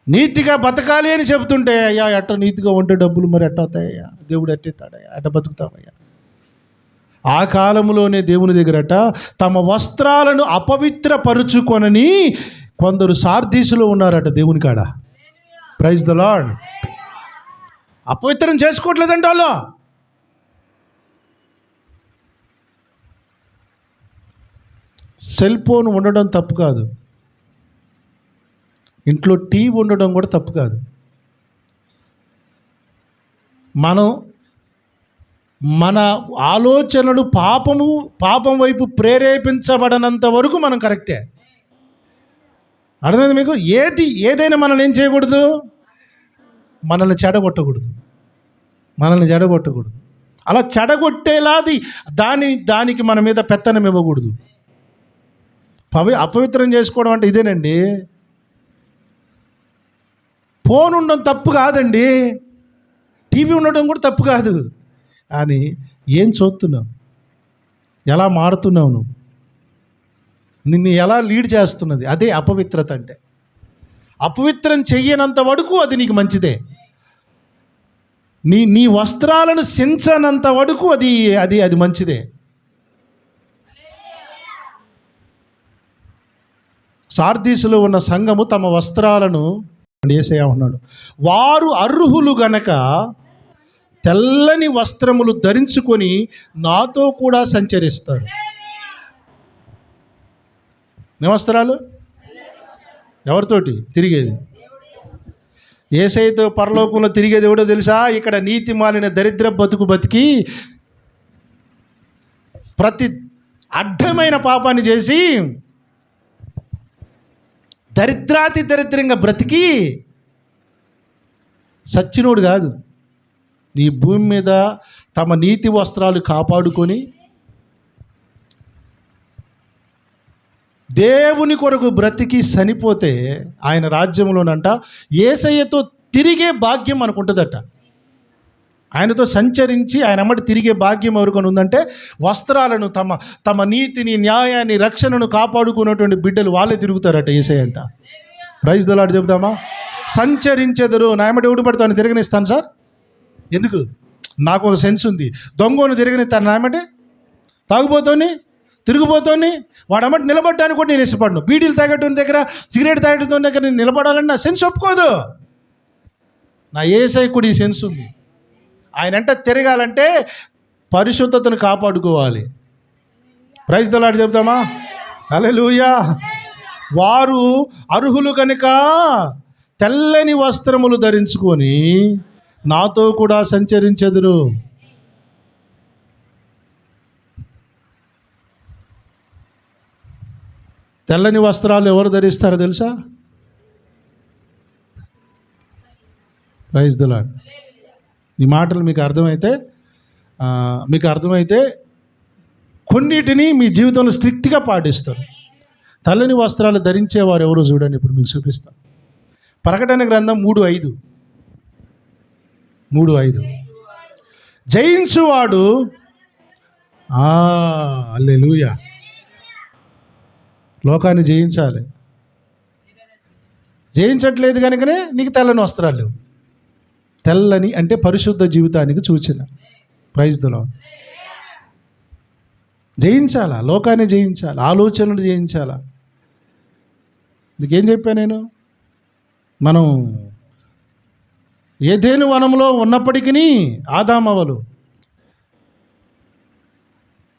నీతిగా బతకాలి అని చెబుతుంటే, అయ్యా ఎట్ట నీతిగా ఉంటే డబ్బులు మరి ఎట్ట అవుతాయ్యా? దేవుడు ఎట్టేస్తాడయ్యా? ఎట్ట బతుకుతామయ్యా? ఆ కాలంలోనే దేవుని దగ్గరట తమ వస్త్రాలను అపవిత్రపరుచుకొనని కొందరు సార్దీసులో ఉన్నారట దేవుని కాడ. Praise the Lord. అపవిత్రం చేసుకోవట్లేదంట వాళ్ళు. సెల్ ఫోన్ ఉండడం తప్పు కాదు, ఇంట్లో టీవీ ఉండడం కూడా తప్పు కాదు. మన ఆలోచనలు పాపం వైపు ప్రేరేపించబడనంత వరకు మనం కరెక్టే. అర్థమైంది మీకు? ఏదైనా మనల్ని ఏం చేయకూడదు? మనల్ని చెడగొట్టకూడదు. అలా చెడగొట్టేలాది దానికి మన మీద పెత్తనం ఇవ్వకూడదు. అపవిత్రం చేసుకోవడం అంటే ఇదేనండి. ఫోన్ ఉండడం తప్పు కాదండి, టీవీ ఉండడం కూడా తప్పు కాదు. కానీ ఏం చూస్తున్నావు? ఎలా మారుతున్నావు? నిన్ను ఎలా లీడ్ చేస్తున్నది? అదే అపవిత్రత అంటే. అపవిత్రం చెయ్యనంత వరకు అది నీకు మంచిదే. నీ వస్త్రాలను సించనంత వరకు అది మంచిదే. సార్దీసులో ఉన్న సంఘము తమ వస్త్రాలను యేసయ్య ఉన్నాడు, వారు అర్హులు గనక తెల్లని వస్త్రములు ధరించుకొని నాతో కూడా సంచరిస్తారు. నీ వస్త్రాలు ఎవరితోటి తిరిగేది? యేసయ్యతో పరలోకంలో తిరిగేది ఎవడో తెలుసా? ఇక్కడ నీతి మాలిన దరిద్ర బతికి ప్రతి అడ్డమైన పాపాన్ని చేసి దరిద్రంగా బ్రతికి సచ్చినోడు కాదు. ఈ భూమి మీద తమ నీతి వస్త్రాలు కాపాడుకొని దేవుని కొరకు బ్రతికి చనిపోతే ఆయన రాజ్యంలోనంట యేసయ్యతో తిరిగే భాగ్యం మనకు ఉంటుందట. ఆయనతో సంచరించి ఆయన అమ్మటి తిరిగే భాగ్యం ఎవరికొని ఉందంటే, వస్త్రాలను తమ నీతిని, న్యాయాన్ని, రక్షణను కాపాడుకున్నటువంటి బిడ్డలు వాళ్ళే తిరుగుతారట యేసయ్య అంట. ప్రైజ్ ద లార్డ్ చెబుదామా? సంచరించెదరు. నా ఎమ్మటి ఎవడు పడతాను తిరగనిస్తాను సార్. ఎందుకు? నాకు ఒక సెన్స్ ఉంది. దొంగను తిరగనిస్తాను, నా ఎమ్మటి తాగుపోతోని తిరిగిపోతోని వాడు అమ్మటి నిలబడటానికి కూడా నేను ఇష్టపడను. బీడీలు తాగేటోని దగ్గర, సిగరెట్ తాగేటోని దగ్గర నేను నిలబడాలని నా సెన్స్ ఒప్పుకోదు. నా యేసయ్య కూడా ఈ సెన్స్ ఉంది. ఆయన అంటే తిరగాలంటే పరిశుద్ధతను కాపాడుకోవాలి. ప్రైజ్ ది లార్డ్ చెప్తామా? హల్లెలూయా. వారు అర్హులు కనుక తెల్లని వస్త్రములు ధరించుకొని నాతో కూడా సంచరించెదరు. తెల్లని వస్త్రాలు ఎవరు ధరిస్తారో తెలుసా? Praise the Lord. ఈ మాటలు మీకు అర్థమైతే కొన్నిటిని మీ జీవితంలో స్ట్రిక్ట్గా పాటిస్తారు. తెల్లని వస్త్రాలు ధరించేవారు ఎవరో చూడండి, ఇప్పుడు మీకు చూపిస్తాను. ప్రకటన గ్రంథం 3:5 జయించువాడు హల్లెలూయా. లోకాన్ని జయించాలి. జయించట్లేదు కనుకనే నీకు తెల్లని వస్త్రాలు లేవు. తెల్లని అంటే పరిశుద్ధ జీవితానికి సూచన. Praise the lord. జయించాలా, లోకాన్ని జయించాలి, ఆలోచనలు జయించాలా. నీకేం చెప్పాను నేను? మనం ఏదెను వనంలో ఉన్నప్పటికీ ఆదామవలు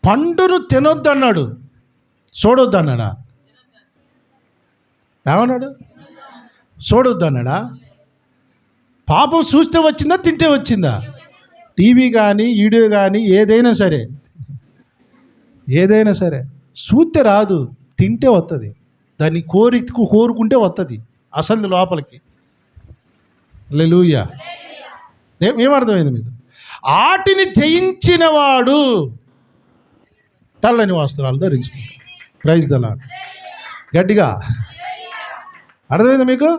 పండును తినొద్దు అన్నాడు, చూడొద్దు అన్నాడా? ఏమన్నాడు? చూడొద్దు అన్నాడా? పాపం చూస్తే వచ్చిందా, తింటే వచ్చిందా? టీవీ కానీ వీడియో కానీ ఏదైనా సరే చూస్తే రాదు, తింటే వస్తుంది. దాన్ని కోరుకుంటే వస్తుంది అసలు లోపలికి. హల్లెలూయా. ఏమర్థమైంది మీకు? ఆటిని జయించిన వాడు తెల్లని వస్త్రాలు ధరించుకుంటాడు. Praise the lord. గట్టిగా అర్థమైందా మీకు?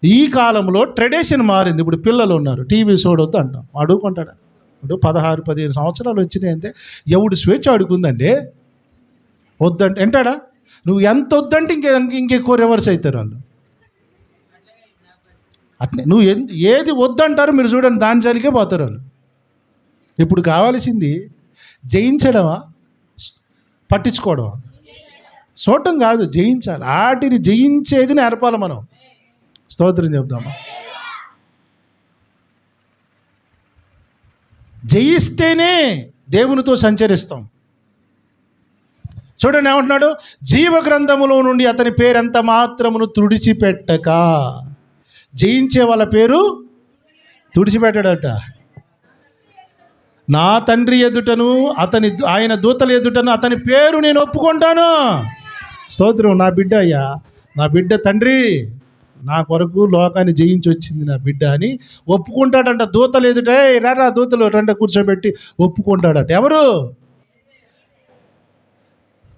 ఈ కాలంలో ట్రెడిషన్ మారింది. ఇప్పుడు పిల్లలు ఉన్నారు, టీవీ చూడొద్దు అంటాం, అడుగుకుంటాడా? ఇప్పుడు 16-15 సంవత్సరాలు వచ్చినాయి అంతే, ఎవడు స్వేచ్ఛ అడుగుందండి. వద్దంటే వింటాడా? నువ్వు ఎంత వద్దంటే ఇంకెక్కువ రివర్స్ అవుతారు వాళ్ళు. అట్నే నువ్వు ఏది వద్దంటారో మీరు చూడండి, దాని జలికే పోతారు వాళ్ళు. ఇప్పుడు కావాల్సింది జయించడమా, పట్టించుకోవడమా? చూడటం కాదు, జయించాలి. వాటిని జయించేది నేర్పాలి మనం. స్తోత్రం చెప్దామా? జయిస్తేనే దేవునితో సంచరిస్తాం. చూడండి ఏమంటున్నాడు? జీవ గ్రంథములో నుండి అతని పేరు ఎంత మాత్రమును తుడిచిపెట్టక. జయించే వాళ్ళ పేరు తుడిచిపెట్టాడట. నా తండ్రి ఎదుటను ఆయన దూతల ఎదుటను అతని పేరు నేను ఒప్పుకుంటాను. స్తోత్రం. నా బిడ్డ అయ్యా, నా బిడ్డ తండ్రి నా కొరకు లోకాన్ని జయించి వచ్చింది నా బిడ్డ అని ఒప్పుకుంటాడంట. దూతలు ఎదుట రారా దూతలు రండి కూర్చోబెట్టి ఒప్పుకుంటాడట. ఎవరు?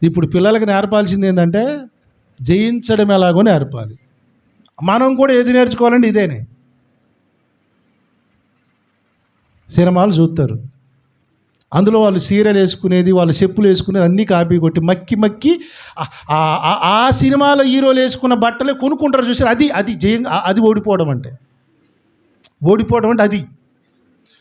ఇప్పుడు పిల్లలకి నేర్పాల్సింది ఏంటంటే జయించడం ఎలాగో నేర్పాలి. మనం కూడా ఏది నేర్చుకోవాలండి? ఇదేనే. సినిమాలు చూస్తారు, అందులో వాళ్ళు సీరియల్ వేసుకునేది, వాళ్ళు చెప్పులు వేసుకునేది అన్నీ కాపీ కొట్టి మక్కి ఆ సినిమాలో హీరోలు వేసుకున్న బట్టలే కొనుక్కుంటారు. చూసారు? అది ఓడిపోవడం అంటే అది.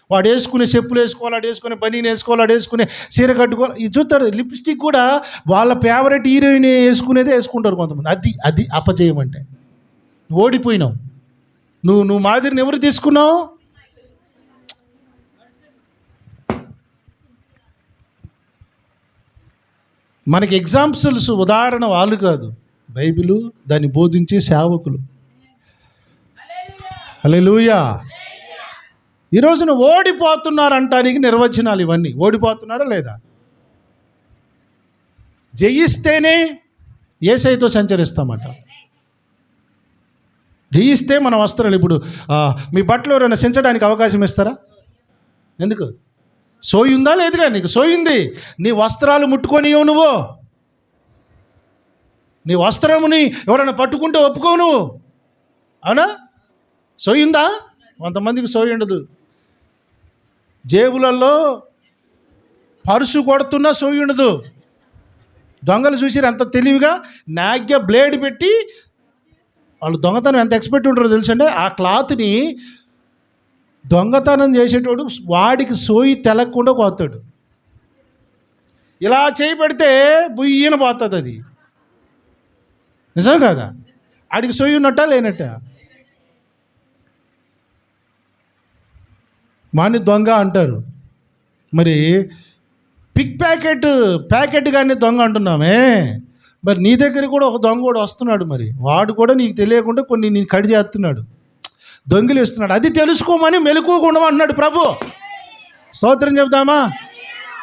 వాడు వేసుకునే చెప్పులు వేసుకోవాలి, వాడు వేసుకునే బనీని వేసుకోవాలి, వాడు వేసుకునే చీర కట్టుకోవాలి. ఇది చూస్తారు. లిప్స్టిక్ కూడా వాళ్ళ ఫేవరెట్ హీరోయిన్ వేసుకునేదే వేసుకుంటారు కొంతమంది. అది అపజయం అంటే. ఓడిపోయినావు. నువ్వు మాదిరిని ఎవరు తీసుకున్నావు? మనకి ఎగ్జాంపుల్స్ ఉదాహరణ వాళ్ళు కాదు, బైబిలు దాన్ని బోధించే సేవకులు. హల్లెలూయా. ఈ రోజున ఓడిపోతున్నారంటానికి నిర్వచనాలు ఇవన్నీ. ఓడిపోతున్నారా లేదా? జయిస్తేనే యేసయ్యతో సంచరిస్తామట. జయిస్తే మన వస్త్రాలు. ఇప్పుడు మీ బట్టలు ఎవరైనా చించడానికి అవకాశం ఇస్తారా? ఎందుకు? సోయి ఉందా లేదుగా? నీకు సోయింది. నీ వస్త్రాలు ముట్టుకోనివ్వు నువ్వు. నీ వస్త్రముని ఎవరైనా పట్టుకుంటే ఒప్పుకోవు నువ్వు. అవునా? సోయి ఉందా? కొంతమందికి సోయి ఉండదు. జేబులలో పరుసు కొడుతున్నా సోయి ఉండదు. దొంగలు చూసిరు ఎంత తెలివిగా నాగ్య బ్లేడ్ పెట్టి వాళ్ళు దొంగతనం ఎంత ఎక్స్పెక్ట్ ఉంటారో తెలుసండి. ఆ క్లాత్ని దొంగతనం చేసేటోడు వాడికి సోయి తెలకుండా పోతాడు. ఇలా చేయి పెడితే బుయ్యన పోతుంది. అది నిజం కాదా? ఆడికి సోయి ఉన్నట్టా లేనట్ట? వాణ్ణి దొంగ అంటారు. మరి పిక్ ప్యాకెట్ కానీ దొంగ అంటున్నామే, మరి నీ దగ్గర కూడా ఒక దొంగ కూడా వస్తున్నాడు. మరి వాడు కూడా నీకు తెలియకుండా కొన్ని నేను కడి చేస్తున్నాడు, దొంగిలు ఇస్తున్నాడు. అది తెలుసుకోమని మెలకువగా ఉండమన్నాడు ప్రభు. స్తోత్రం చెప్తామా?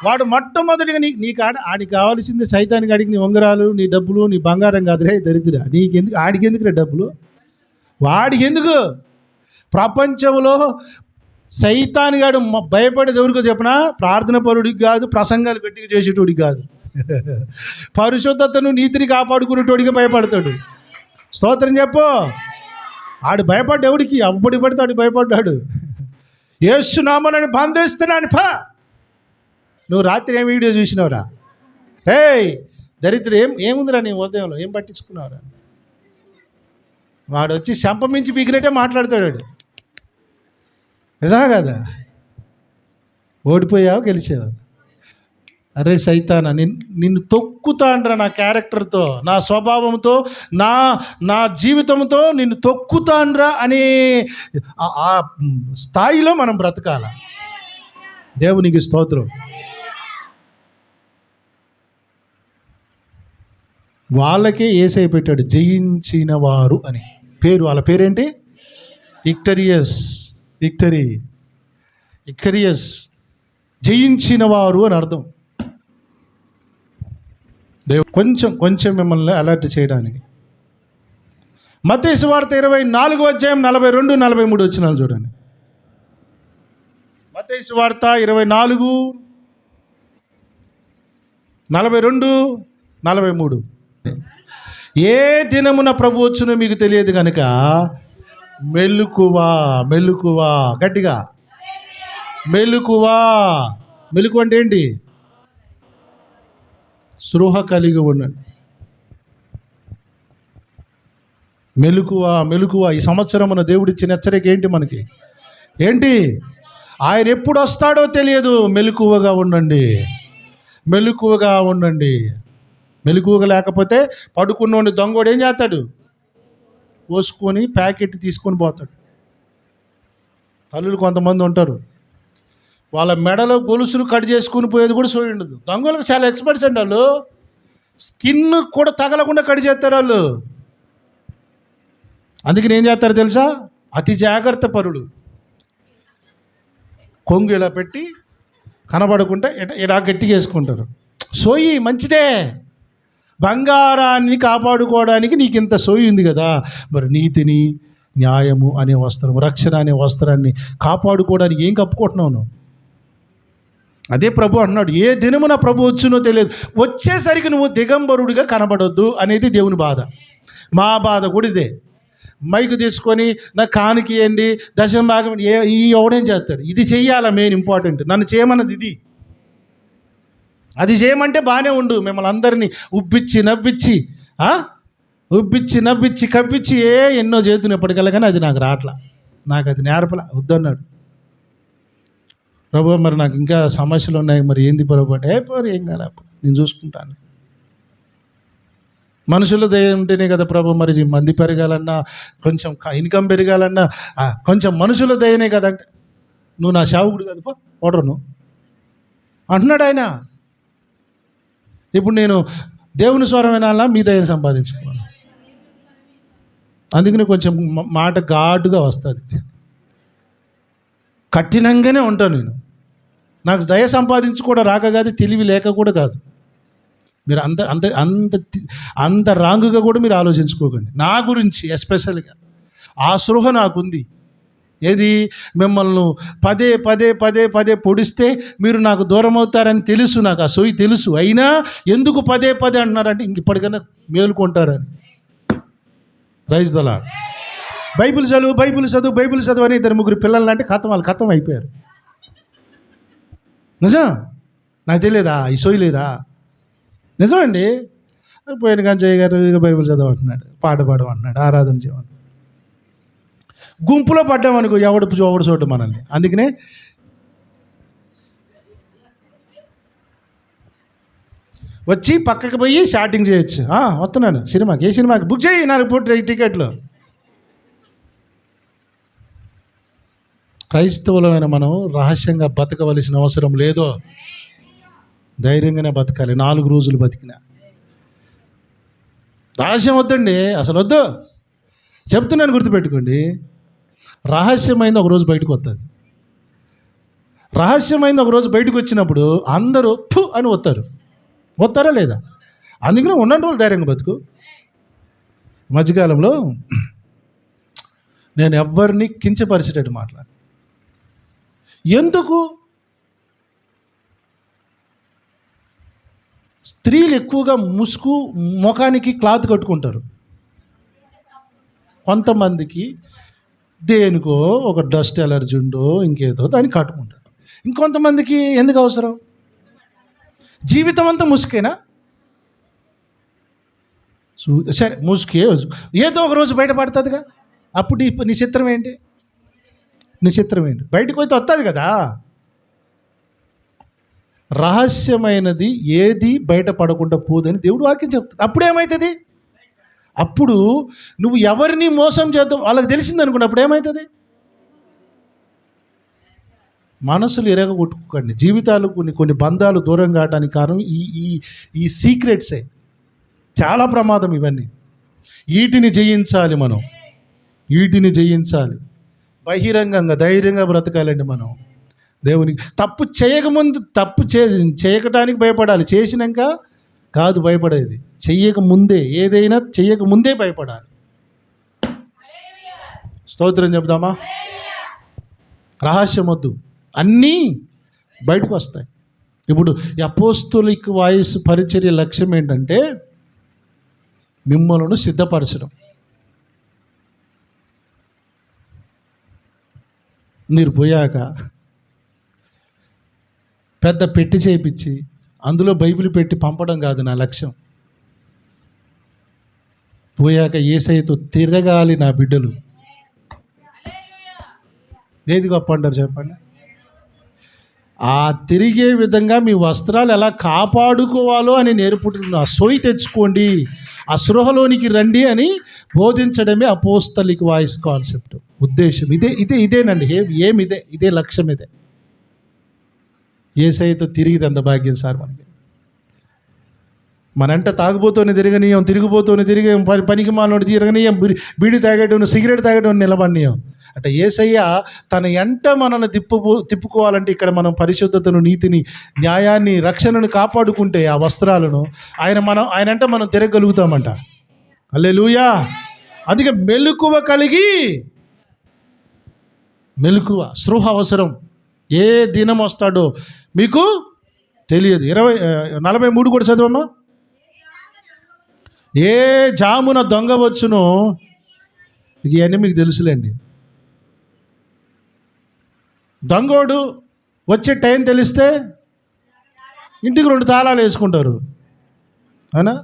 వాడు మొట్టమొదటిగా నీకు ఆడికి కావాల్సింది సైతానికి అడిగి నీ ఉంగరాలు, నీ డబ్బులు, నీ బంగారం కాదురే దరిద్రుడా. నీకెందుకు? ఆడికి ఎందుకు రే డబ్బులు? వాడికి ఎందుకు? ప్రపంచంలో సైతానిగాడు భయపడేది ఎవరికో చెప్పినా, ప్రార్థన పరుడికి కాదు, ప్రసంగాలు గట్టిగా చేసేటోడికి కాదు, పరిశుద్ధతను నీతిని కాపాడుకునేటోడికి భయపడతాడు. స్తోత్రం చెప్పు. ఆడు భయపడ్డ ఎవడికి? అప్పటి పడితే ఆడు భయపడ్డాడు. యేసు నామమున బంధిస్తున్నాను పా. నువ్వు రాత్రి ఏం వీడియో చూసినావురా? దరిద్రుడు ఏముందిరా నీ ఉదయంలో? ఏం పట్టించుకున్నావురా? వాడు వచ్చి శంపమించి పీకినట్టే మాట్లాడతాడు. నిజమా కదా? ఓడిపోయావు, గెలిచావు. అరే సైతానా, నిన్ను తొక్కుతాండ్రా నా క్యారెక్టర్తో, నా స్వభావంతో, నా జీవితంతో నిన్ను తొక్కుతాండ్రా అనే ఆ స్థాయిలో మనం బ్రతకాల. దేవునికి స్తోత్రం. వాళ్ళకే యేసయ్య పెట్టాడు జయించిన వారు అని పేరు. వాళ్ళ పేరేంటి? విక్టరియస్, జయించిన వారు అని అర్థం. దేవుడు కొంచెం మిమ్మల్ని అలర్ట్ చేయడానికి మత్తయి సువార్త 24వ అధ్యాయం 42, 43 వచనాలు చూడండి. మత్తయి సువార్త 24, 42, 43. ఏ దినమున ప్రభు వచ్చునో మీకు తెలియదు కనుక మెలకువా, గట్టిగా మెలకువా. మెలకు అంటే ఏంటి? స్పృహ కలిగి ఉండండి. మెలకువా. ఈ సంవత్సరమున దేవుడిచ్చిన హెచ్చరిక ఏంటి మనకి? ఏంటి? ఆయన ఎప్పుడు వస్తాడో తెలియదు. మెలకువగా ఉండండి. మెలకువగా లేకపోతే పడుకున్నోడిని దొంగోడు ఏం చేస్తాడు? పోసుకొని ప్యాకెట్ తీసుకొని పోతాడు. తల్లులు కొంతమంది ఉంటారు, వాళ్ళ మెడలో గొలుసులు కట్ చేసుకుని పోయేది కూడా సోయి ఉండదు. దొంగలకు చాలా ఎక్స్పర్ట్స్ అండి వాళ్ళు. స్కిన్ కూడా తగలకుండా కట్ చేస్తారు వాళ్ళు. అందుకని ఏం చేస్తారు తెలుసా? అతి జాగ్రత్త పరుడు. కొంగు ఇలా పెట్టి కనబడకుండా ఇలా గట్టిగా వేసుకుంటారు. సోయి మంచిదే, బంగారాన్ని కాపాడుకోవడానికి నీకు ఇంత సోయి ఉంది కదా, మరి నీతిని, న్యాయము అనే వస్త్రం, రక్షణ అనే వస్త్రాన్ని కాపాడుకోవడానికి ఏం కప్పుకుంటున్నావు నువ్వు? అదే ప్రభు అన్నాడు, ఏ దినమున ప్రభు వచ్చునో తెలియదు, వచ్చేసరికి నువ్వు దిగంబరుడిగా కనబడొద్దు అనేది దేవుని బాధ. మా బాధ కూడా ఇదే. మైకు తీసుకొని నా కానుక ఇవ్వండి, దశమ భాగం ఈ ఎవడేం చేస్తాడు? ఇది చెయ్యాలా? Main important. నన్ను చేయమన్నది ఇది. అది చేయమంటే బాగానే ఉండు. మిమ్మల్ని అందరినీ ఉబ్బిచ్చి నవ్విచ్చి కప్పించి ఎన్నో చేతులు ఎప్పటికల్లా, కానీ అది నాకు రాట్లా, నాకు అది నేర్పలా, వద్దన్నాడు ప్రభు. మరి నాకు ఇంకా సమస్యలు ఉన్నాయి, మరి ఏంది ప్రభు అంటే, ఏం కాదు, నేను చూసుకుంటాను. మనుషుల దయ ఉంటేనే కదా ప్రభు, మరి మంది పెరగాలన్నా, కొంచెం ఇన్కమ్ పెరగాలన్నా కొంచెం మనుషుల దయనే కదంటే, నువ్వు నా సేవకుడు కదా ఓడరు నువ్వు అంటున్నాడు ఆయన. ఇప్పుడు నేను దేవుని స్వరం వినాలా, మీ దయని సంపాదించుకోవాలి. అందుకని కొంచెం మాట ఘాటుగా వస్తుంది, కఠినంగానే ఉంటాను నేను. నాకు దయ సంపాదించుకోవడం రాక కాదు, తెలివి లేక కూడా కాదు. మీరు అంత రాంగుగా కూడా మీరు ఆలోచించుకోకండి నా గురించి. ఎస్పెషల్గా ఆ స్పృహ నాకుంది. ఏది? మిమ్మల్ని పదే పొడిస్తే మీరు నాకు దూరం అవుతారని తెలుసు, నాకు ఆ సోయి తెలుసు. అయినా ఎందుకు పదే అంటున్నారంటే, ఇంక ఇప్పటికైనా మేలుకుంటారని. Praise the Lord. బైబిల్ చదువు అని 2-3 పిల్లలు అంటే వాళ్ళు ఖతం అయిపోయారు. నిజం, నాకు తెలియదా? ఈ సోయి లేదా? నిజమండి. పోయిన కాంచయ్య గారు బైబిల్ చదవమంటున్నాడు, పాట పాడమంటున్నాడు, ఆరాధన చేయమంటున్నాడు. గుంపులో పడ్డామనుకో ఎవడు చూడడం మనల్ని. అందుకనే వచ్చి పక్కకి పోయి షాటింగ్ చేయొచ్చు. వస్తున్నాను సినిమాకి, ఏ సినిమాకి బుక్ చేయి, 4 పూట టికెట్లు. క్రైస్తవులమైన మనం రహస్యంగా బతకవలసిన అవసరం లేదో, ధైర్యంగానే బతకాలి. 4 రోజులు బతికిన రహస్యం వద్దండి, అసలు వద్దు. చెప్తున్నాను, గుర్తుపెట్టుకోండి. రహస్యమైంది ఒకరోజు బయటకు వస్తుంది. రహస్యమైంది ఒకరోజు బయటకు వచ్చినప్పుడు అందరూ థు అని వస్తారా లేదా? అందుకనే ఉన్న రోజులు ధైర్యంగా బతుకు. మధ్యకాలంలో నేను ఎవ్వరిని కించపరిచేటట్టు మాట్లాడు. ఎందుకు? స్త్రీలు ఎక్కువగా ముసుగు, ముఖానికి క్లాత్ కట్టుకుంటారు. కొంతమందికి దేనికో ఒక డస్ట్ ఎలర్జీ ఉండో ఇంకేదో దాన్ని కట్టుకుంటారు. ఇంకొంతమందికి ఎందుకు అవసరం? జీవితం అంతా ముసుకేనా? సరే, ముసుకే ఏదో ఒక రోజు బయటపడుతుందిగా. అప్పుడు నీ చిత్రం ఏంటి? బయటకు పోతే వస్తుంది కదా. రహస్యమైనది ఏది బయటపడకుండా పోదని దేవుడు వాక్యం చెప్తుంది. అప్పుడు ఏమవుతుంది? అప్పుడు నువ్వు ఎవరిని మోసం చేద్దాం వాళ్ళకి తెలిసింది అనుకోండి, అప్పుడు ఏమవుతుంది? మనసులు ఎరగొట్టుకోకండి. జీవితాలు కొన్ని బంధాలు దూరం కావడానికి కారణం ఈ సీక్రెట్సే. చాలా ప్రమాదం ఇవన్నీ. వీటిని జయించాలి మనం. జయించాలి. బహిరంగంగా ధైర్యంగా బ్రతకాలండి మనం. దేవునికి తప్పు చేయకముందు చేయకటానికి భయపడాలి. చేసినాక కాదు భయపడేది, చెయ్యకముందే. ఏదైనా చెయ్యకముందే భయపడాలి. స్తోత్రం చెప్దామా? రహస్యం వద్దు, అన్నీ బయటకు వస్తాయి. ఇప్పుడు అపోస్తలిక్ వాయిస్ పరిచర్య లక్ష్యం ఏంటంటే మిమ్మల్ని సిద్ధపరచడం. మీరు పోయాక పెద్ద పెట్టి చేయించి అందులో బైబిల్ పెట్టి పంపడం కాదు నా లక్ష్యం. పోయాక యేసయ్యతో తిరగాలి నా బిడ్డలు. ఏది గొప్ప అంటారు చెప్పండి? ఆ తిరిగే విధంగా మీ వస్త్రాలు ఎలా కాపాడుకోవాలో అని నేర్పుతున్నా. సోయి తెచ్చుకోండి, ఆ సృహలోనికి రండి అని బోధించడమే అపోస్తలిక్ వాయిస్ కాన్సెప్ట్. ఉద్దేశం ఇదేనండి. ఇదే లక్ష్యం. యేసయ్యతో తిరిగితే అంత భాగ్యం సార్ మనకి. మనంట తాగుబోతోనే తిరగనీయం, తిరిగిపోతూనే పనికి మాలోని తిరగనీయం, బీడి తాగేటోని, సిగరెట్ తాగేటోని నిలబడినీయం. అంటే యేసయ్య తన ఎంట మనల్ని తిప్పుకోవాలంటే ఇక్కడ మనం పరిశుద్ధతను, నీతిని, న్యాయాన్ని, రక్షణను కాపాడుకుంటే ఆ వస్త్రాలను ఆయనంటే మనం తిరగలుగుతామంట. హల్లెలూయా. అందుకే మెలకువ స్పృహ అవసరం. ఏ దినం వస్తాడో మీకు తెలియదు. 43 కూడా చదవమ్మా. ఏ జామున దొంగ వచ్చునో, ఇవన్నీ మీకు తెలుసులేండి. దొంగోడు వచ్చే టైం తెలిస్తే ఇంటికి 2 తాళాలు వేసుకుంటారు. అవునా?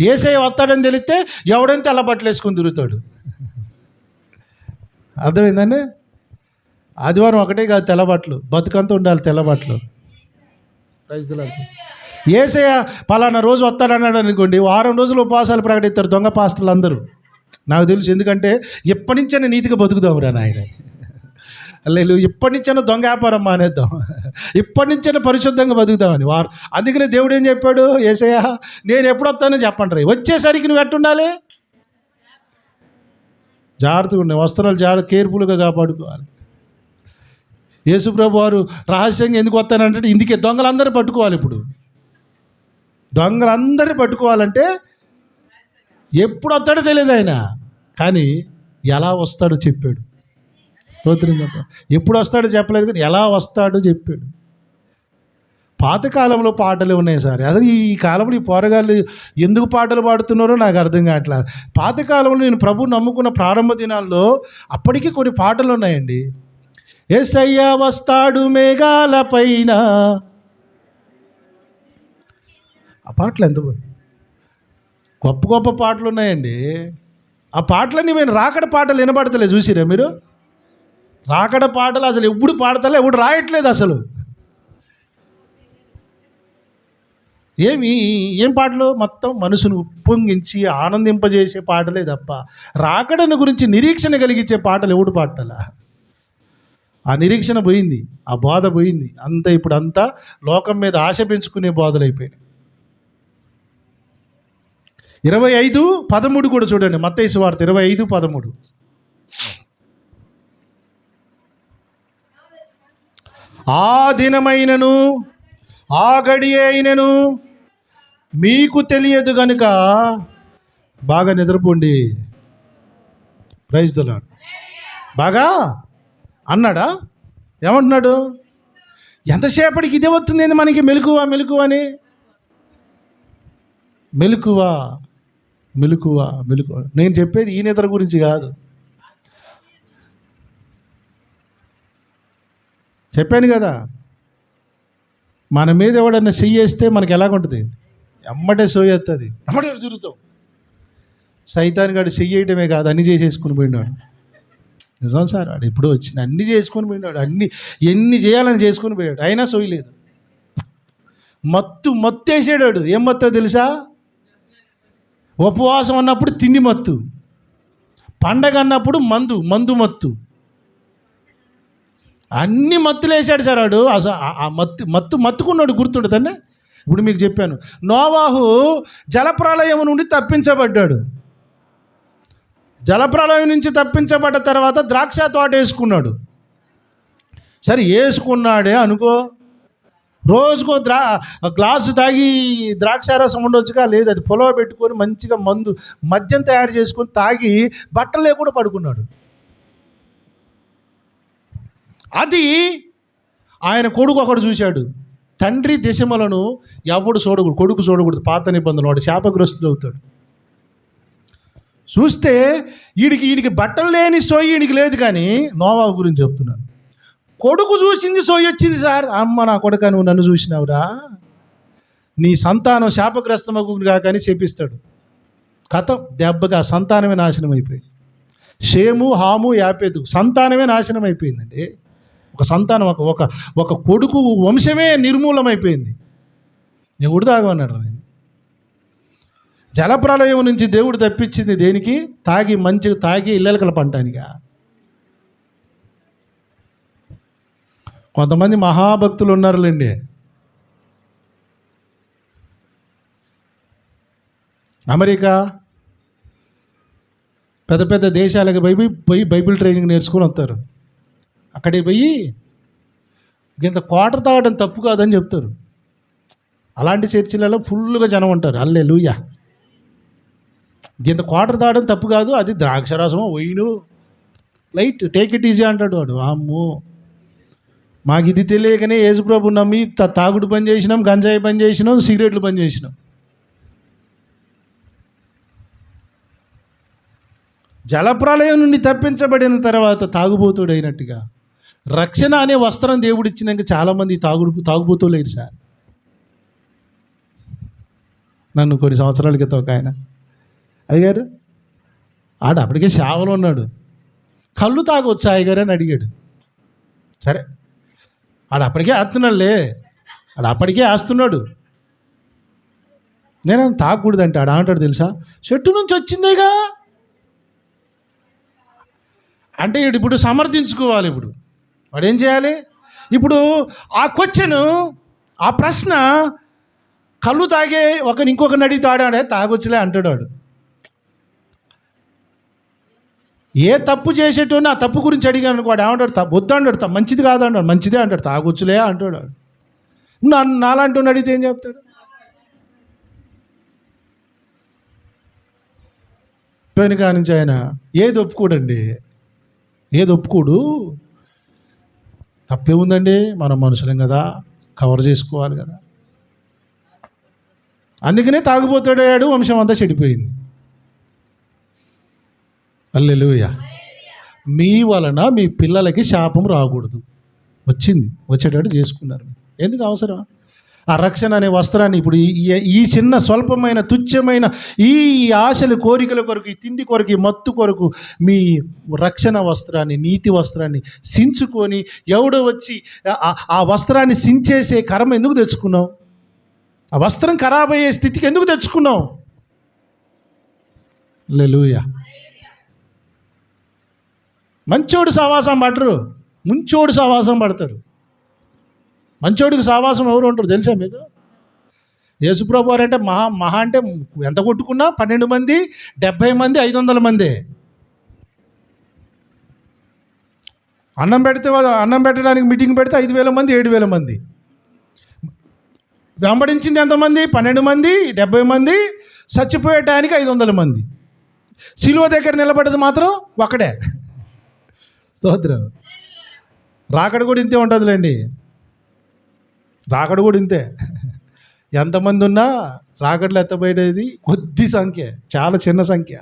యేసయ్య వస్తాడని తెలిస్తే ఎవడైనా తెల్ల బట్టలు వేసుకొని తిరుగుతాడు. అర్థమైందండి? ఆదివారం ఒకటే కాదు తెల్లబట్టలు, బతుకంతా ఉండాలి తెల్లబట్టలు. యేసయ్య పలానా రోజు వస్తాడన్నాడు అనుకోండి, వారం రోజులు ఉపవాసాలు ప్రకటిస్తారు దొంగ పాస్టర్లు అందరూ. నాకు తెలుసు, ఎందుకంటే ఎప్పటి నుంచైనా నీతిగా బతుకుదాం రా నాయన. లేదు, ఇప్పటి నుంచైనా దొంగ వ్యాపారం మానేద్దాం, ఇప్పటి నుంచైనా పరిశుద్ధంగా బతుకుదామని అందుకనే దేవుడు ఏం చెప్పాడు? యేసయ్య నేను ఎప్పుడు వస్తానో చెప్పండి, వచ్చేసరికి నువ్వు ఎట్టుండాలి? జాగ్రత్తగా ఉండే వస్త్రాలు కేర్ఫుల్గా కాపాడుకోవాలి. యేసుప్రభు వారు రహస్యంగా ఎందుకు వస్తానంటే ఇందుకే దొంగలందరూ పట్టుకోవాలి. ఇప్పుడు దొంగలందరినీ పట్టుకోవాలంటే ఎప్పుడు వస్తాడో తెలియదు ఆయన, కానీ ఎలా వస్తాడో చెప్పాడు. స్తోత్రం. ఎప్పుడు వస్తాడో చెప్పలేదు, కానీ ఎలా వస్తాడో చెప్పాడు. పాతకాలంలో పాటలు ఉన్నాయి సార్. అసలు ఈ కాలంలో ఈ పోరగాళ్ళు ఎందుకు పాటలు పాడుతున్నారో నాకు అర్థం కావట్లేదు. పాతకాలంలో నేను ప్రభువు నమ్ముకున్న ప్రారంభ దినాల్లో అప్పటికీ కొన్ని పాటలు ఉన్నాయండి. యేసయ్య వస్తాడు మేఘాల పైన, ఆ పాటలు ఎంత గొప్ప పాటలు ఉన్నాయండి. ఆ పాటలన్నీ నేను రాకడ పాటలు వినబడతలే, చూసిరా మీరు? రాకడ పాటలు అసలు ఎప్పుడు పాడతలే, ఎప్పుడు రాయట్లేదు అసలు. ఏం పాటలు? మొత్తం మనసును ఉప్పొంగించి ఆనందింపజేసే పాటలే తప్ప రాకడను గురించి నిరీక్షణ కలిగించే పాటలు ఎవడు పాటలా? ఆ నిరీక్షణ పోయింది, ఆ బోధ పోయింది. ఇప్పుడు అంతా లోకం మీద ఆశ పెంచుకునే బోధలు అయిపోయినాయి. 25:13 కూడా చూడండి, మత్తయి సువార్త 25:13. ఆ దినమైనను ఆ గడియ అయినను మీకు తెలియదు గనుక బాగా నిద్రపోండి. Praise the lord. బాగా అన్నాడా? ఏమంటున్నాడు? ఎంతసేపటికి ఇదే వస్తుంది మనకి, మెలకువ మెలకువ అని. మెలకువ మెలకువ మెలకువ. నేను చెప్పేది ఈ నిద్ర గురించి కాదు. చెప్పాను కదా, మన మీద ఎవడన్నా చెయ్యేస్తే మనకి ఎలాగుంటుంది? ఎమ్మటే సోయేస్తుంది, ఎమ్మటే తిరుగుతాం. సైతాన్ గాడు చెయ్యటమే కాదు, అన్నీ చేసేసుకుని పోయినాడు. నిజం సార్, వాడు ఎప్పుడో వచ్చిన అన్నీ చేసుకొని పోయినాడు. ఎన్ని చేయాలని చేసుకొని పోయాడు, అయినా సోయలేదు. మత్తు వేసాడు. ఏం మత్తో తెలుసా? ఉపవాసం అన్నప్పుడు తిండి మత్తు, పండగ అన్నప్పుడు మందు మత్తు, అన్ని మత్తులు వేసాడు సార్ వాడు. ఆ మత్తుకున్నాడు. గుర్తుంటుందండి. ఇప్పుడు మీకు చెప్పాను, నోవాహు జలప్రళయం నుండి తప్పించబడ్డాడు. జలప్రళయం నుంచి తప్పించబడ్డ తర్వాత ద్రాక్ష తోట వేసుకున్నాడు. సరే వేసుకున్నాడే అనుకో, రోజుకో గ్లాసు తాగి ద్రాక్షారసం ఉండొచ్చుగా, లేదు అది పొలవ పెట్టుకొని మంచిగా మద్యం తయారు చేసుకొని తాగి బట్టలే కూడా పడుకున్నాడు. అది ఆయన కొడుకు ఒకడు చూశాడు. తండ్రి దిశమలను ఎవడు చూడకూడదు, కొడుకు చూడకూడదు. పాత నిబంధనలు, వాడు శాపగ్రస్తులు అవుతాడు. చూస్తే వీడికి బట్టలు లేని సోయి వీడికి లేదు. కానీ నోవాహు గురించి చెప్తున్నాను, కొడుకు చూసింది సోయి వచ్చింది సార్. అమ్మ నా కొడుక, నువ్వు నన్ను చూసినావురా, నీ సంతానం శాపగ్రస్తమగుగా కానీ శపిస్తాడు. కథం దెబ్బగా సంతానమే నాశనం అయిపోయింది. షేము, హాము, యాపెతు సంతానమే నాశనం అయిపోయిందండి. ఒక సంతానం, ఒక కొడుకు వంశమే నిర్మూలమైపోయింది. ఎవడు తాగమన్నాడు? నేను జలప్రళయం నుంచి దేవుడు తప్పించింది దేనికి? మంచిగా తాగి ఇళ్ళకల పంటానిగా. కొంతమంది మహాభక్తులు ఉన్నారులేండి, అమెరికా పెద్ద పెద్ద దేశాలకు పోయి బైబిల్ ట్రైనింగ్ నేర్చుకొని వస్తారు. అక్కడికి పోయి ఇంత క్వార్టర్ తాగడం తప్పు కాదని చెప్తారు. అలాంటి చర్చిలలో ఫుల్గా జనం ఉంటారు. హల్లెలూయా. ఇంత క్వార్టర్ తాగడం తప్పు కాదు, అది ద్రాక్షరసమో wine, light, take it easy అంటాడు వాడు. అమ్మో, మాకు ఇది తెలియకనే యేసుప్రభు నమ్మి తాగుడు పని చేసినాం, గంజాయి పని చేసినాం, సిగరెట్లు పని చేసినాం. జలప్రళయం నుండి తప్పించబడిన తర్వాత తాగుబోతుడు అయినట్టుగా రక్షణ అనే వస్త్రం దేవుడు ఇచ్చినాక చాలామంది తాగుబోతూ లేరు సార్. నన్ను కొన్ని సంవత్సరాల క్రితం ఒక ఆయన అయ్యగారు, అప్పటికే సేవలో ఉన్నాడు, కళ్ళు తాగొచ్చా అయ్యగారు అని అడిగాడు. సరే, అప్పటికే వేస్తున్నాడులే, అప్పటికే వేస్తున్నాడు. నేను తాగకూడదంటే అంటాడు తెలుసా, చెట్టు నుంచి వచ్చిందేగా అంటే ఇప్పుడు సమర్థించుకోవాలి. ఇప్పుడు వాడు ఏం చేయాలి? ఇప్పుడు ఆ క్వశ్చన్, ఆ ప్రశ్న కళ్ళు తాగే ఇంకొకరిని అడిగి తాడాడే తాగొచ్చులే అంటాడు వాడు. ఏ తప్పు చేసేటోని ఆ తప్పు గురించి అడిగాను వాడు ఏమంటాడు? వద్దు అంటాడు, మంచిది కాదు అంటాడు, మంచిదే అంటాడు, తాగొచ్చులే అంటాడు వాడు. నాలాంటి అడిగితే ఏం చెప్తాడు? వెనుక నుంచి ఆయన ఏది ఒప్పుకోడండి, ఏది ఒప్పుకోడు. తప్పే ఉందండి, మనం మనుషులం కదా, కవర్ చేసుకోవాలి కదా. అందుకనే తాగుబోతాడాడు, వంశం అంతా చెడిపోయింది. హల్లెలూయా. మీ వలన మీ పిల్లలకి శాపం రాకూడదు. వచ్చేటట్టు చేసుకున్నారు. ఎందుకు అవసరం? ఆ రక్షణ అనే వస్త్రాన్ని ఇప్పుడు ఈ చిన్న స్వల్పమైన తుచ్చమైన ఈ ఆశల కోరికల కొరకు, ఈ తిండి కొరకు, ఈ మత్తు కొరకు మీ రక్షణ వస్త్రాన్ని, నీతి వస్త్రాన్ని సించుకొని ఎవడో వచ్చి ఆ వస్త్రాన్ని సించేసే కర్మ ఎందుకు తెచ్చుకున్నావు? ఆ వస్త్రం ఖరాబ్ అయ్యే స్థితికి ఎందుకు తెచ్చుకున్నావు? హల్లెలూయా. మంచోడు సహవాసం పడరు, ముంచోడు సావాసం పడతారు. మంచోడికి సావాసం ఎవరు ఉంటారు తెలుసా మీకు? యేసుప్రభు వారు అంటే మహా అంటే ఎంత కొట్టుకున్నా 12 మంది, 70 మంది, 500 మందే. అన్నం పెట్టడానికి మీటింగ్ పెడితే 5,000 మంది, 7,000 మంది. వెంబడించింది ఎంతమంది? 12 మంది, 70 మంది, చచ్చిపోయటానికి 500 మంది. సిలువ దగ్గర నిలబడ్డది మాత్రం ఒక్కడే. స్తోత్రం. రాకడ కూడా ఇంతే ఉంటుందిలేండి. రాకడ కూడా ఇంతే. ఎంతమంది ఉన్నా రాకడలు ఎత్తబడేది కొద్ది సంఖ్య, చాలా చిన్న సంఖ్య.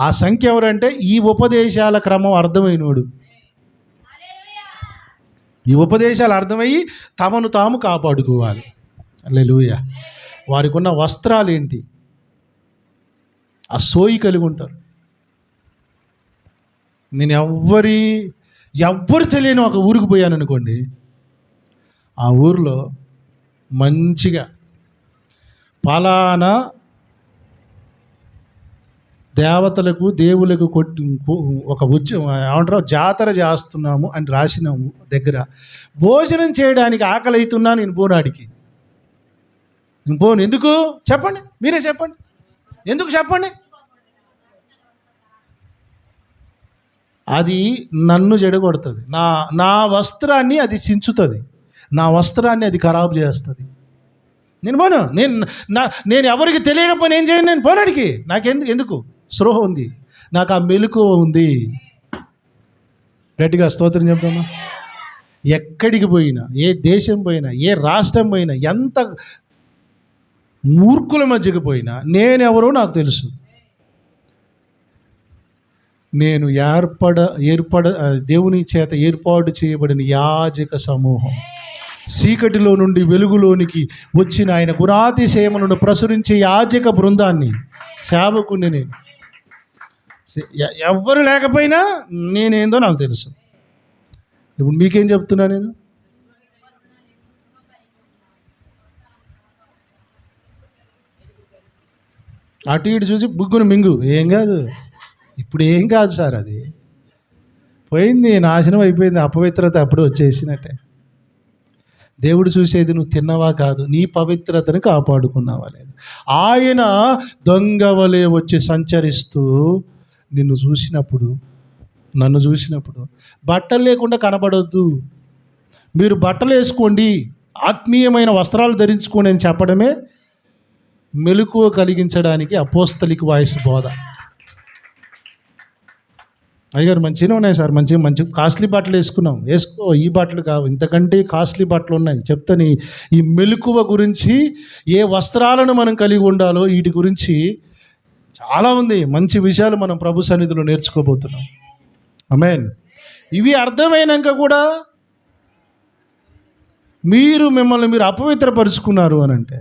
ఆ సంఖ్య ఎవరంటే ఈ ఉపదేశాల క్రమం అర్థమైనోడు. ఈ ఉపదేశాలు అర్థమయ్యి తమను తాము కాపాడుకోవాలి. హల్లెలూయా. వారికి ఉన్న వస్త్రాలు ఏంటి? ఆ సోయి కలిగి ఉంటారు. నేను ఎవ్వరు తెలియని ఒక ఊరికి పోయాను అనుకోండి, ఆ ఊరిలో మంచిగా పలానా దేవతలకు దేవులకు ఏమంటారు జాతర చేస్తున్నాము అని రాసినాము దగ్గర భోజనం చేయడానికి ఆకలి అవుతున్నా నేను పోనాడికి. నేను పోను. ఎందుకు చెప్పండి, మీరే చెప్పండి. ఎందుకు చెప్పండి? అది నన్ను చెడగొడుతుంది. నా వస్త్రాన్ని అది చించుతుంది. నా వస్త్రాన్ని అది ఖరాబు చేస్తుంది. నేను పోను. నేను ఎవరికి తెలియకపోయినా ఏం చేయను. నేను పోనాడికి. ఎందుకు స్పృహ ఉంది, నాకు ఆ మెలకువ ఉంది. గట్టిగా స్తోత్రం చెప్తామా. ఎక్కడికి పోయినా, ఏ దేశం పోయినా, ఏ రాష్ట్రం పోయినా, ఎంత మూర్ఖుల మధ్యకి పోయినా నేనెవరో నాకు తెలుసు. నేను దేవుని చేత ఏర్పాటు చేయబడిన యాజక సమూహం, చీకటిలో నుండి వెలుగులోనికి వచ్చిన ఆయన గుణాతిశయములను ప్రచురించే యాజక బృందాన్ని, సేవకుని. నేను ఎవ్వరు లేకపోయినా నేనేందో నాకు తెలుసు. ఇప్పుడు మీకేం చెప్తున్నా నేను? అటు ఇటు చూసి బుగ్గును మింగు, ఏం కాదు. ఇప్పుడు ఏం కాదు సార్, అది పోయింది, నాశనం అయిపోయింది. అపవిత్రత అప్పుడు వచ్చేసినట్టే. దేవుడు చూసేది నువ్వు తిన్నవా కాదు, నీ పవిత్రతను కాపాడుకున్నావా లేదు. ఆయన దొంగ వలె వచ్చి సంచరిస్తూ నన్ను చూసినప్పుడు బట్టలు లేకుండా కనబడొద్దు. మీరు బట్టలు వేసుకోండి, ఆత్మీయమైన వస్త్రాలు ధరించుకోండి అని చెప్పడమే మెలకువ కలిగించడానికి అపోస్తలిక వాయిస్ బోధ. అయ్యారు మంచిగానే ఉన్నాయి సార్, మంచి కాస్ట్లీ బట్టలు వేసుకున్నాం. వేసుకో, ఈ బట్టలు కావు, ఇంతకంటే కాస్ట్లీ బట్టలు ఉన్నాయి. చెప్తాను ఈ మెలకువ గురించి, ఏ వస్త్రాలను మనం కలిగి ఉండాలో వీటి గురించి చాలా ఉంది. మంచి విషయాలు మనం ప్రభు సన్నిధిలో నేర్చుకోబోతున్నాం. ఆమేన్. ఇవి అర్థమైనాక కూడా మిమ్మల్ని మీరు అపవిత్రపరుచుకున్నారు అని అంటే,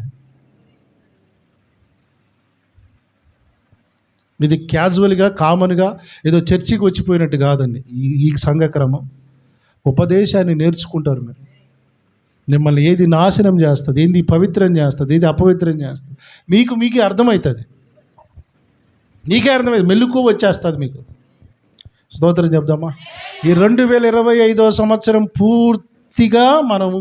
ఇది క్యాజువల్గా కామన్గా ఏదో చర్చికి వచ్చిపోయినట్టు కాదండి. ఈ సంఘక్రమం ఉపదేశాన్ని నేర్చుకుంటారు మీరు. మిమ్మల్ని ఏది నాశనం చేస్తుంది, ఏది పవిత్రం చేస్తుంది, ఏది అపవిత్రం చేస్తుంది మీకే అర్థమవుతుంది. మీకే అర్థమవుతుంది, మెలకువ వచ్చేస్తుంది మీకు. స్తోత్రం చెప్దామా. ఈ 2025వ సంవత్సరం పూర్తిగా మనము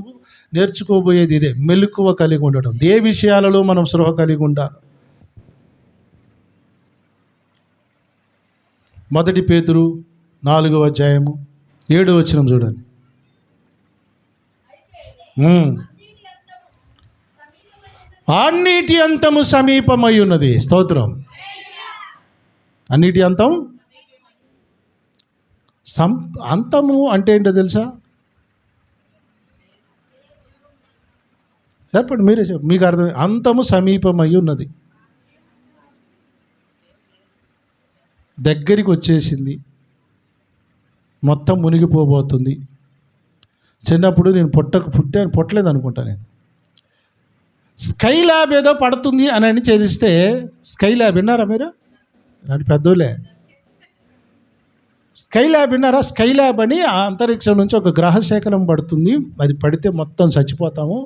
నేర్చుకోబోయేది ఇదే, మెలకువ కలిగి ఉండడం. ఏ విషయాలలో మనం స్పృహ కలిగి ఉండాలి. 1 పేతురు 4వ అధ్యాయము 7వ వచనం చూడండి. అన్నిటి అంతము సమీపమై ఉన్నది. స్తోత్రం. అన్నిటి అంతము అంటే ఏంటో తెలుసా? చెప్పండి, మీరే చెప్పండి, మీకు అర్థం. అంతము సమీపమై ఉన్నది, దగ్గరికి వచ్చేసింది, మొత్తం మునిగిపోబోతుంది. చిన్నప్పుడు నేను పుట్టలేదు అనుకుంటా, నేను స్కై ల్యాబ్ ఏదో పడుతుంది అని చేస్తే, స్కై ల్యాబ్ విన్నారా మీరు? అంటే పెద్దోళ్ళే. స్కై ల్యాబ్ విన్నారా? స్కై ల్యాబ్ అని అంతరిక్షం నుంచి ఒక గ్రహశేఖరం పడుతుంది, అది పడితే మొత్తం చచ్చిపోతాము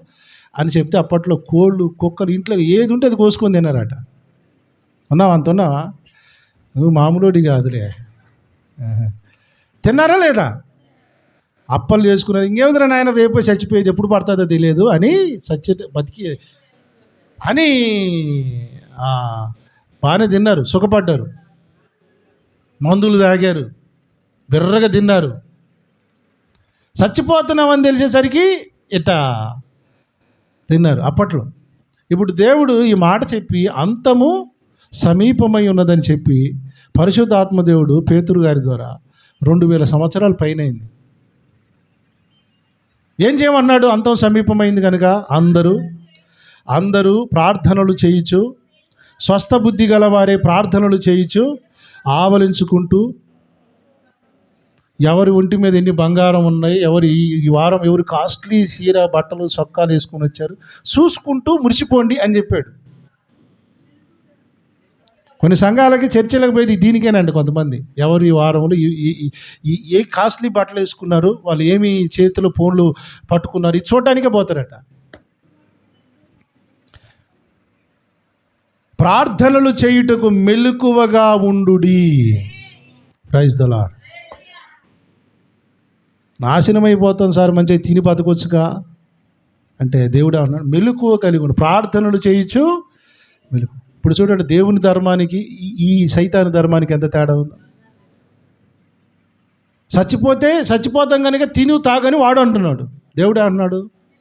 అని చెప్తే అప్పట్లో కోళ్ళు, కుక్కలు, ఇంట్లో ఏది ఉంటే అది కోసుకొని తిన్నారట. ఉన్నావా? అంత ఉన్నావా? నువ్వు మామూలుడి కాదులే. తిన్నారా లేదా? అప్పలు చేసుకున్నారు. ఇంకేముందిరా నాయన రేపు చచ్చిపోయేది, ఎప్పుడు పడుతుందో తెలియదు అని బతికి అని బాగానే తిన్నారు, సుఖపడ్డారు, మందులు తాగారు, బిర్రగా తిన్నారు. చచ్చిపోతున్నామని తెలిసేసరికి ఇట్టా తిన్నారు అప్పట్లో. ఇప్పుడు దేవుడు ఈ మాట చెప్పి అంతము సమీపమై ఉన్నదని చెప్పి పరిశుద్ధాత్మ దేవుడు పేతురు గారి ద్వారా 2000 సంవత్సరాల పైన అయింది. ఏం చేయమన్నాడు? అంతం సమీపమైంది కనుక అందరూ ప్రార్థనలు చేయించు, స్వస్థ బుద్ధి గల వారే ప్రార్థనలు చేయించు, ఆవలించుకుంటూ ఎవరి ఒంటి మీద ఎన్ని బంగారం ఉన్నాయి, ఈ వారం ఎవరు కాస్ట్లీ చీర బట్టలు చొక్కాలు వేసుకొని వచ్చారు చూసుకుంటూ మురిసిపోండి అని చెప్పాడు. కొన్ని సంఘాలకి చర్చలకు పోయేది దీనికేనండి. కొంతమంది ఎవరు ఈ వారంలో ఏ కాస్ట్లీ బట్టలు వేసుకున్నారు, వాళ్ళు ఏమి చేతిలో ఫోన్లు పట్టుకున్నారు, ఇది చూడటానికే పోతారట. ప్రార్థనలు చేయుటకు మెలకువగా ఉండుడి. Praise the Lord. నాశనం అయిపోతాం సార్, మంచిగా తిని బతకొచ్చుగా అంటే దేవుడు అన్నాడు మెలకువ కలిగి ఉండు, ప్రార్థనలు చేయొచ్చు మెలకు. ఇప్పుడు చూడండి, దేవుని ధర్మానికి ఈ సైతాని ధర్మానికి ఎంత తేడా ఉందో. చచ్చిపోతాం కనుక తిని తాగని వాడు అంటున్నాడు. దేవుడే అన్నాడు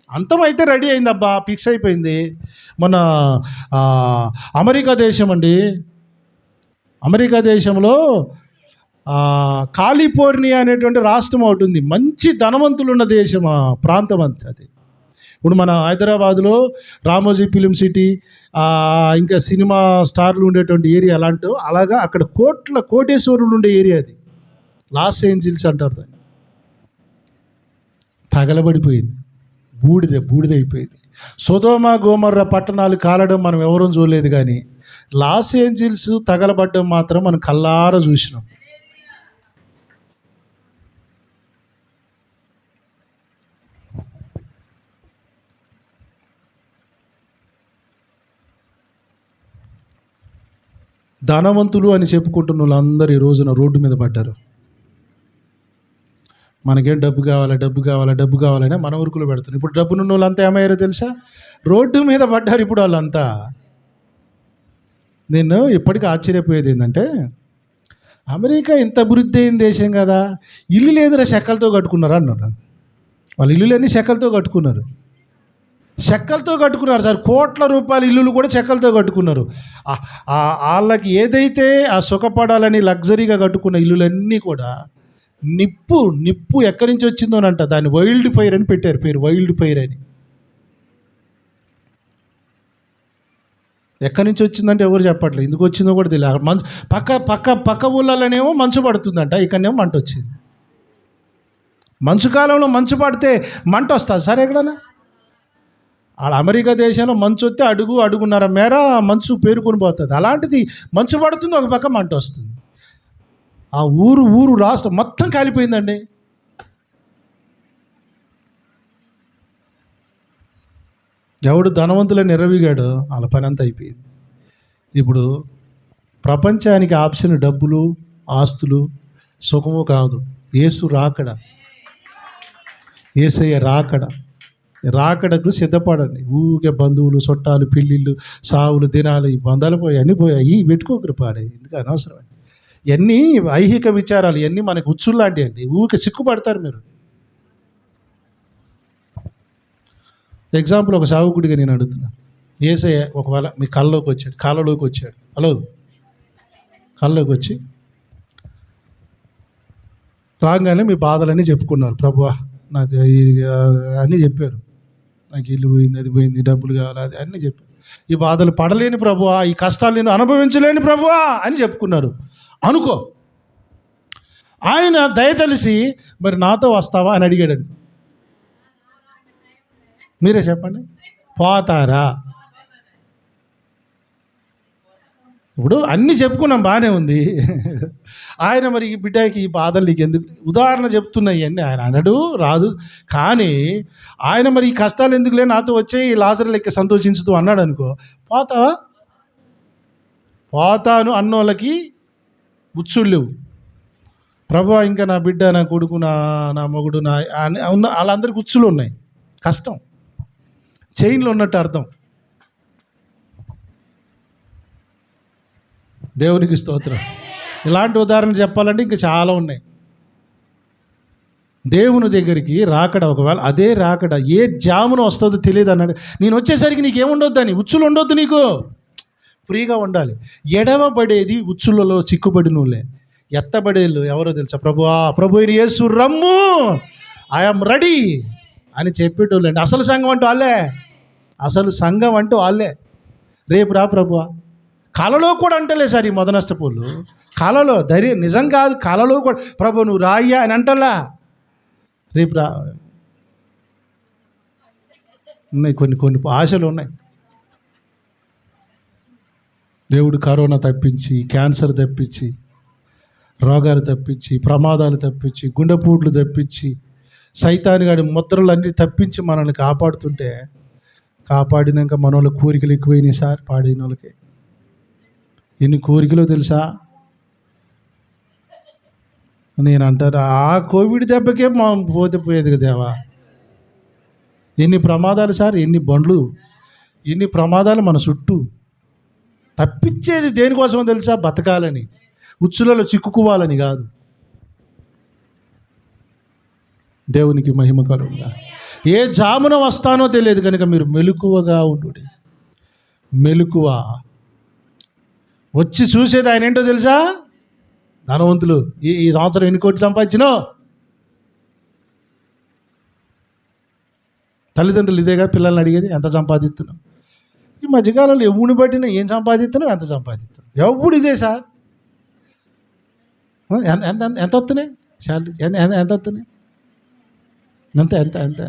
అంతం అయితే రెడీ అయింది అబ్బా, ఫిక్స్ అయిపోయింది. మన అమెరికా దేశం అండి, అమెరికా దేశంలో కాలిఫోర్నియా అనేటువంటి రాష్ట్రం ఒకటి ఉంది. మంచి ధనవంతులు ఉన్న దేశం, ప్రాంతం అంతా అది. ఇప్పుడు మన హైదరాబాదులో రామోజీ ఫిలిం సిటీ, ఇంకా సినిమా స్టార్లు ఉండేటువంటి ఏరియా అలాగా అక్కడ కోటేశ్వరులు ఉండే ఏరియా అది. లాస్ ఏంజిల్స్ అంటారు దాన్ని. తగలబడిపోయింది, బూడిదైపోయింది. సొదొమ గొమొర్రా పట్టణాలు కాలడం మనం ఎవరూ చూడలేదు, కానీ లాస్ ఏంజిల్స్ తగలబడ్డం మాత్రం మనం కళ్ళారా చూసినాం. ధనవంతులు అని చెప్పుకుంటున్న వాళ్ళందరూ ఈ రోజున రోడ్డు మీద పడ్డారు. మనకేం డబ్బు కావాలని మన ఊరుకులో పెడుతున్నారు. ఇప్పుడు డబ్బునున్న వాళ్ళంతా ఏమయ్యారో తెలుసా? రోడ్డు మీద పడ్డారు ఇప్పుడు వాళ్ళంతా. నేను ఇప్పటికీ ఆశ్చర్యపోయేది ఏంటంటే, అమెరికా ఇంత అభివృద్ధి అయిన దేశం కదా, ఇల్లు లేదురా చెక్కలతో కట్టుకున్నారు అన్నారు. వాళ్ళ ఇల్లులన్నీ చెక్కలతో కట్టుకున్నారు సార్. కోట్ల రూపాయల ఇల్లులు కూడా చెక్కలతో కట్టుకున్నారు. వాళ్ళకి ఏదైతే ఆ సుఖపడాలని లగ్జరీగా కట్టుకున్న ఇల్లులన్నీ కూడా నిప్పు ఎక్కడి నుంచి వచ్చిందోనంట, దాన్ని వైల్డ్ ఫైర్ అని పెట్టారు పేరు, వైల్డ్ ఫైర్ అని. ఎక్కడి నుంచి వచ్చిందంటే ఎవరు చెప్పట్లేదు, ఎందుకు వచ్చిందో కూడా తెలియదు. పక్క ఊళ్ళలోనేమో మంచు పడుతుందంట, ఇక్కడనేమో మంట వచ్చింది. మంచు కాలంలో మంచు పడితే మంట వస్తుంది సార్ ఎక్కడన్నా? ఆడ అమెరికా దేశంలో మంచు వస్తే అడుగున్నర మేర మంచు పేరుకొని పోతుంది. అలాంటిది మంచు పడుతుంది, ఒక పక్క మంట వస్తుంది. ఆ ఊరు రాష్ట్రం మొత్తం కాలిపోయిందండి. ఎవడు ధనవంతులని ఎర్రవిగాడు, వాళ్ళ పని అంతా అయిపోయింది. ఇప్పుడు ప్రపంచానికి ఆప్షన్ డబ్బులు, ఆస్తులు, సుఖము కాదు, యేసయ్య రాకడకు సిద్ధపడండి. ఊరికే బంధువులు, చుట్టాలు, పెళ్ళిళ్ళు, సావులు, దినాలు, ఈ బంధాలు అన్నీ పోయాయి. పెట్టుకోకరు పాడే, ఎందుకు అనవసరం. ఇవన్నీ ఐహిక విచారాలు, ఇవన్నీ మనకు ఉచ్చుల్లాంటివి అండి. ఊరికే సిక్కుపడతారు మీరు. ఎగ్జాంపుల్, ఒక సావుకుడిగా నేను అడుగుతున్నాను. యేసయ్య ఒకవేళ మీ కళ్ళలోకి వచ్చాడు, కళ్ళలోకి వచ్చి రాగానే మీ బాధలన్నీ చెప్పుకున్నారు. ప్రభువా నాకు అన్నీ చెప్పారు, నాకు ఇల్లు పోయింది, అది పోయింది, డబ్బులు కావాలి, అది అన్నీ చెప్పారు. ఈ బాధలు పడలేని ప్రభువా, ఈ కష్టాలు నేను అనుభవించలేని ప్రభువా అని చెప్పుకున్నారు అనుకో. ఆయన దయతలిసి మరి నాతో వస్తావా అని అడిగాడండి. మీరే చెప్పండి, పోతారా? ఇప్పుడు అన్నీ చెప్పుకున్నాం, బాగానే ఉంది. ఆయన మరి ఈ బిడ్డకి ఈ బాధలు నీకు ఎందుకు, ఉదాహరణ చెప్తున్నాయి అన్నీ. ఆయన అనడు, రాదు, కానీ ఆయన మరి ఈ కష్టాలు ఎందుకులే, నాతో వచ్చే ఈ లాజరు లెక్క సంతోషించుతూ అన్నాడు అనుకో, పోతావా? పోతాను అన్నోళ్ళకి ఉచ్చులు లేవు. ప్రభువా ఇంకా నా బిడ్డ, నా కొడుకు, నా మొగుడు, ఉన్న వాళ్ళందరికీ ఉచ్చులు ఉన్నాయి. కష్టం, చైన్లో ఉన్నట్టు అర్థం. దేవునికి స్తోత్రం. ఇలాంటి ఉదాహరణలు చెప్పాలంటే ఇంకా చాలా ఉన్నాయి. దేవుని దగ్గరికి రాకడ, ఒకవేళ అదే రాకడ ఏ జామున వస్తుందో తెలియదు అన్నాడు. నేను వచ్చేసరికి నీకేముండొద్దు అని, ఉచ్చులు ఉండొద్దు, నీకు ఫ్రీగా ఉండాలి. ఎడవబడేది ఉచ్చులలో చిక్కుబడి నువ్వులే. ఎత్తబడేళ్ళు ఎవరో తెలుసా? ప్రభు యేసు రమ్ము, ఐఎమ్ రెడీ అని చెప్పేటోళ్ళండి. అసలు సంఘం అంటూ వాళ్ళే, అసలు సంఘం అంటూ వాళ్ళే. రేపు రా ప్రభువా. కలలో కూడా అంటలే సార్ ఈ మొదనష్టపోళ్ళు. కలలో ధైర్యం నిజం కాదు, కలలో కూడా ప్రభు నువ్వు రాయ్యా అని అంటలా. రేపు రా. ఉన్నాయి కొన్ని ఆశలు ఉన్నాయి. దేవుడు కరోనా తప్పించి, క్యాన్సర్ తప్పించి, రోగాలు తప్పించి, ప్రమాదాలు తప్పించి, గుండెపూట్లు తప్పించి, సైతానుగాడి ముద్రలన్నీ తప్పించి మనల్ని కాపాడుతుంటే, కాపాడినాక మన వాళ్ళ కోరికలు ఎక్కువైనాయి సార్. పాడైన వాళ్ళకి ఎన్ని కోరికలో తెలుసా? నేను అంటాను, ఆ కోవిడ్ దెబ్బకే మా పోయేది కదేవా. ఎన్ని ప్రమాదాలు సార్, ఎన్ని బండ్లు, ఎన్ని ప్రమాదాలు మన చుట్టూ. తప్పించేది దేనికోసమో తెలుసా? బతకాలని, ఉచ్చులలో చిక్కుకోవాలని కాదు. దేవునికి మహిమ కలుగుగా. ఏ జామున వస్తానో తెలియదు కనుక మీరు మెలకువగా ఉండు. మెలకువ వచ్చి చూసేది ఆయన ఏంటో తెలుసా? ధనవంతులు ఈ సంవత్సరం ఎన్ని కోట్లు సంపాదించినో, తల్లిదండ్రులు ఇదేగా పిల్లల్ని అడిగేది, ఎంత సంపాదిస్తున్నావు. ఈ మధ్యకాలంలో ఎవడిని బట్టినా ఏం సంపాదిస్తున్నావు, ఎంత సంపాదిస్తున్నావు, ఎవడు ఇదే సార్. ఎంత వస్తున్నాయి శాలరీ, ఎంత వస్తున్నాయి, ఎంత ఎంత ఎంత.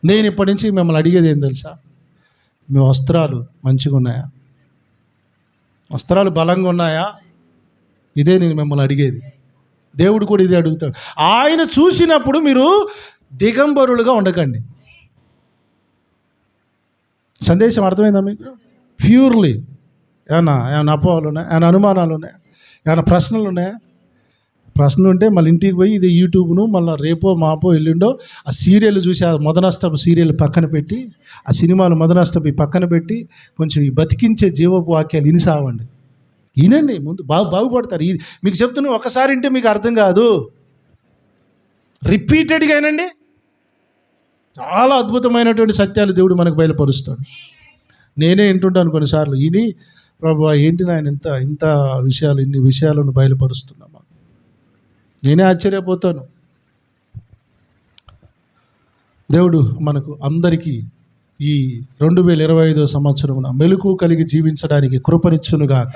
నేను ఇప్పటి నుంచి మిమ్మల్ని అడిగేది ఏం తెలుసా? మీ వస్త్రాలు మంచిగా ఉన్నాయా? వస్త్రాలు బలంగా ఉన్నాయా? ఇదే నేను మిమ్మల్ని అడిగేది. దేవుడు కూడా ఇదే అడుగుతాడు. ఆయన చూసినప్పుడు మీరు దిగంబరులుగా ఉండకండి. సందేశం అర్థమైందా మీకు? ప్యూర్లీ. ఏమన్నా అపోహలు ఉన్నాయా? ఏమైనా అనుమానాలు ఉన్నాయా? ఏమైనా ప్రశ్నలు ఉన్నాయా? ప్రశ్నలు ఉంటే మళ్ళీ ఇంటికి పోయి ఇది యూట్యూబ్ను మళ్ళీ రేపో మాపో ఎల్లుండో ఆ సీరియల్ చూసి, ఆ మొదనష్టపు సీరియల్ పక్కన పెట్టి, ఆ సినిమాలు మొదనష్టపు పక్కన పెట్టి కొంచెం ఈ బతికించే జీవపు వాక్యాలు వినిసావండి. వినండి, ముందు బాగుపడతారు. ఇది మీకు చెప్తున్నా, ఒకసారి వింటే మీకు అర్థం కాదు, రిపీటెడ్గా వినండి. చాలా అద్భుతమైనటువంటి సత్యాలు దేవుడు మనకు బయలుపరుస్తాడు. నేనే వింటుంటాను కొన్నిసార్లు, విని ప్రభు ఏంటి నాయన ఇంత విషయాలు, ఇన్ని విషయాలను బయలుపరుస్తున్నామా. నేనే ఆశ్చర్యపోతాను. దేవుడు మనకు అందరికీ ఈ 2025 సంవత్సరమున మెలకువ కలిగి జీవించడానికి కృపనిచ్చునుగాక.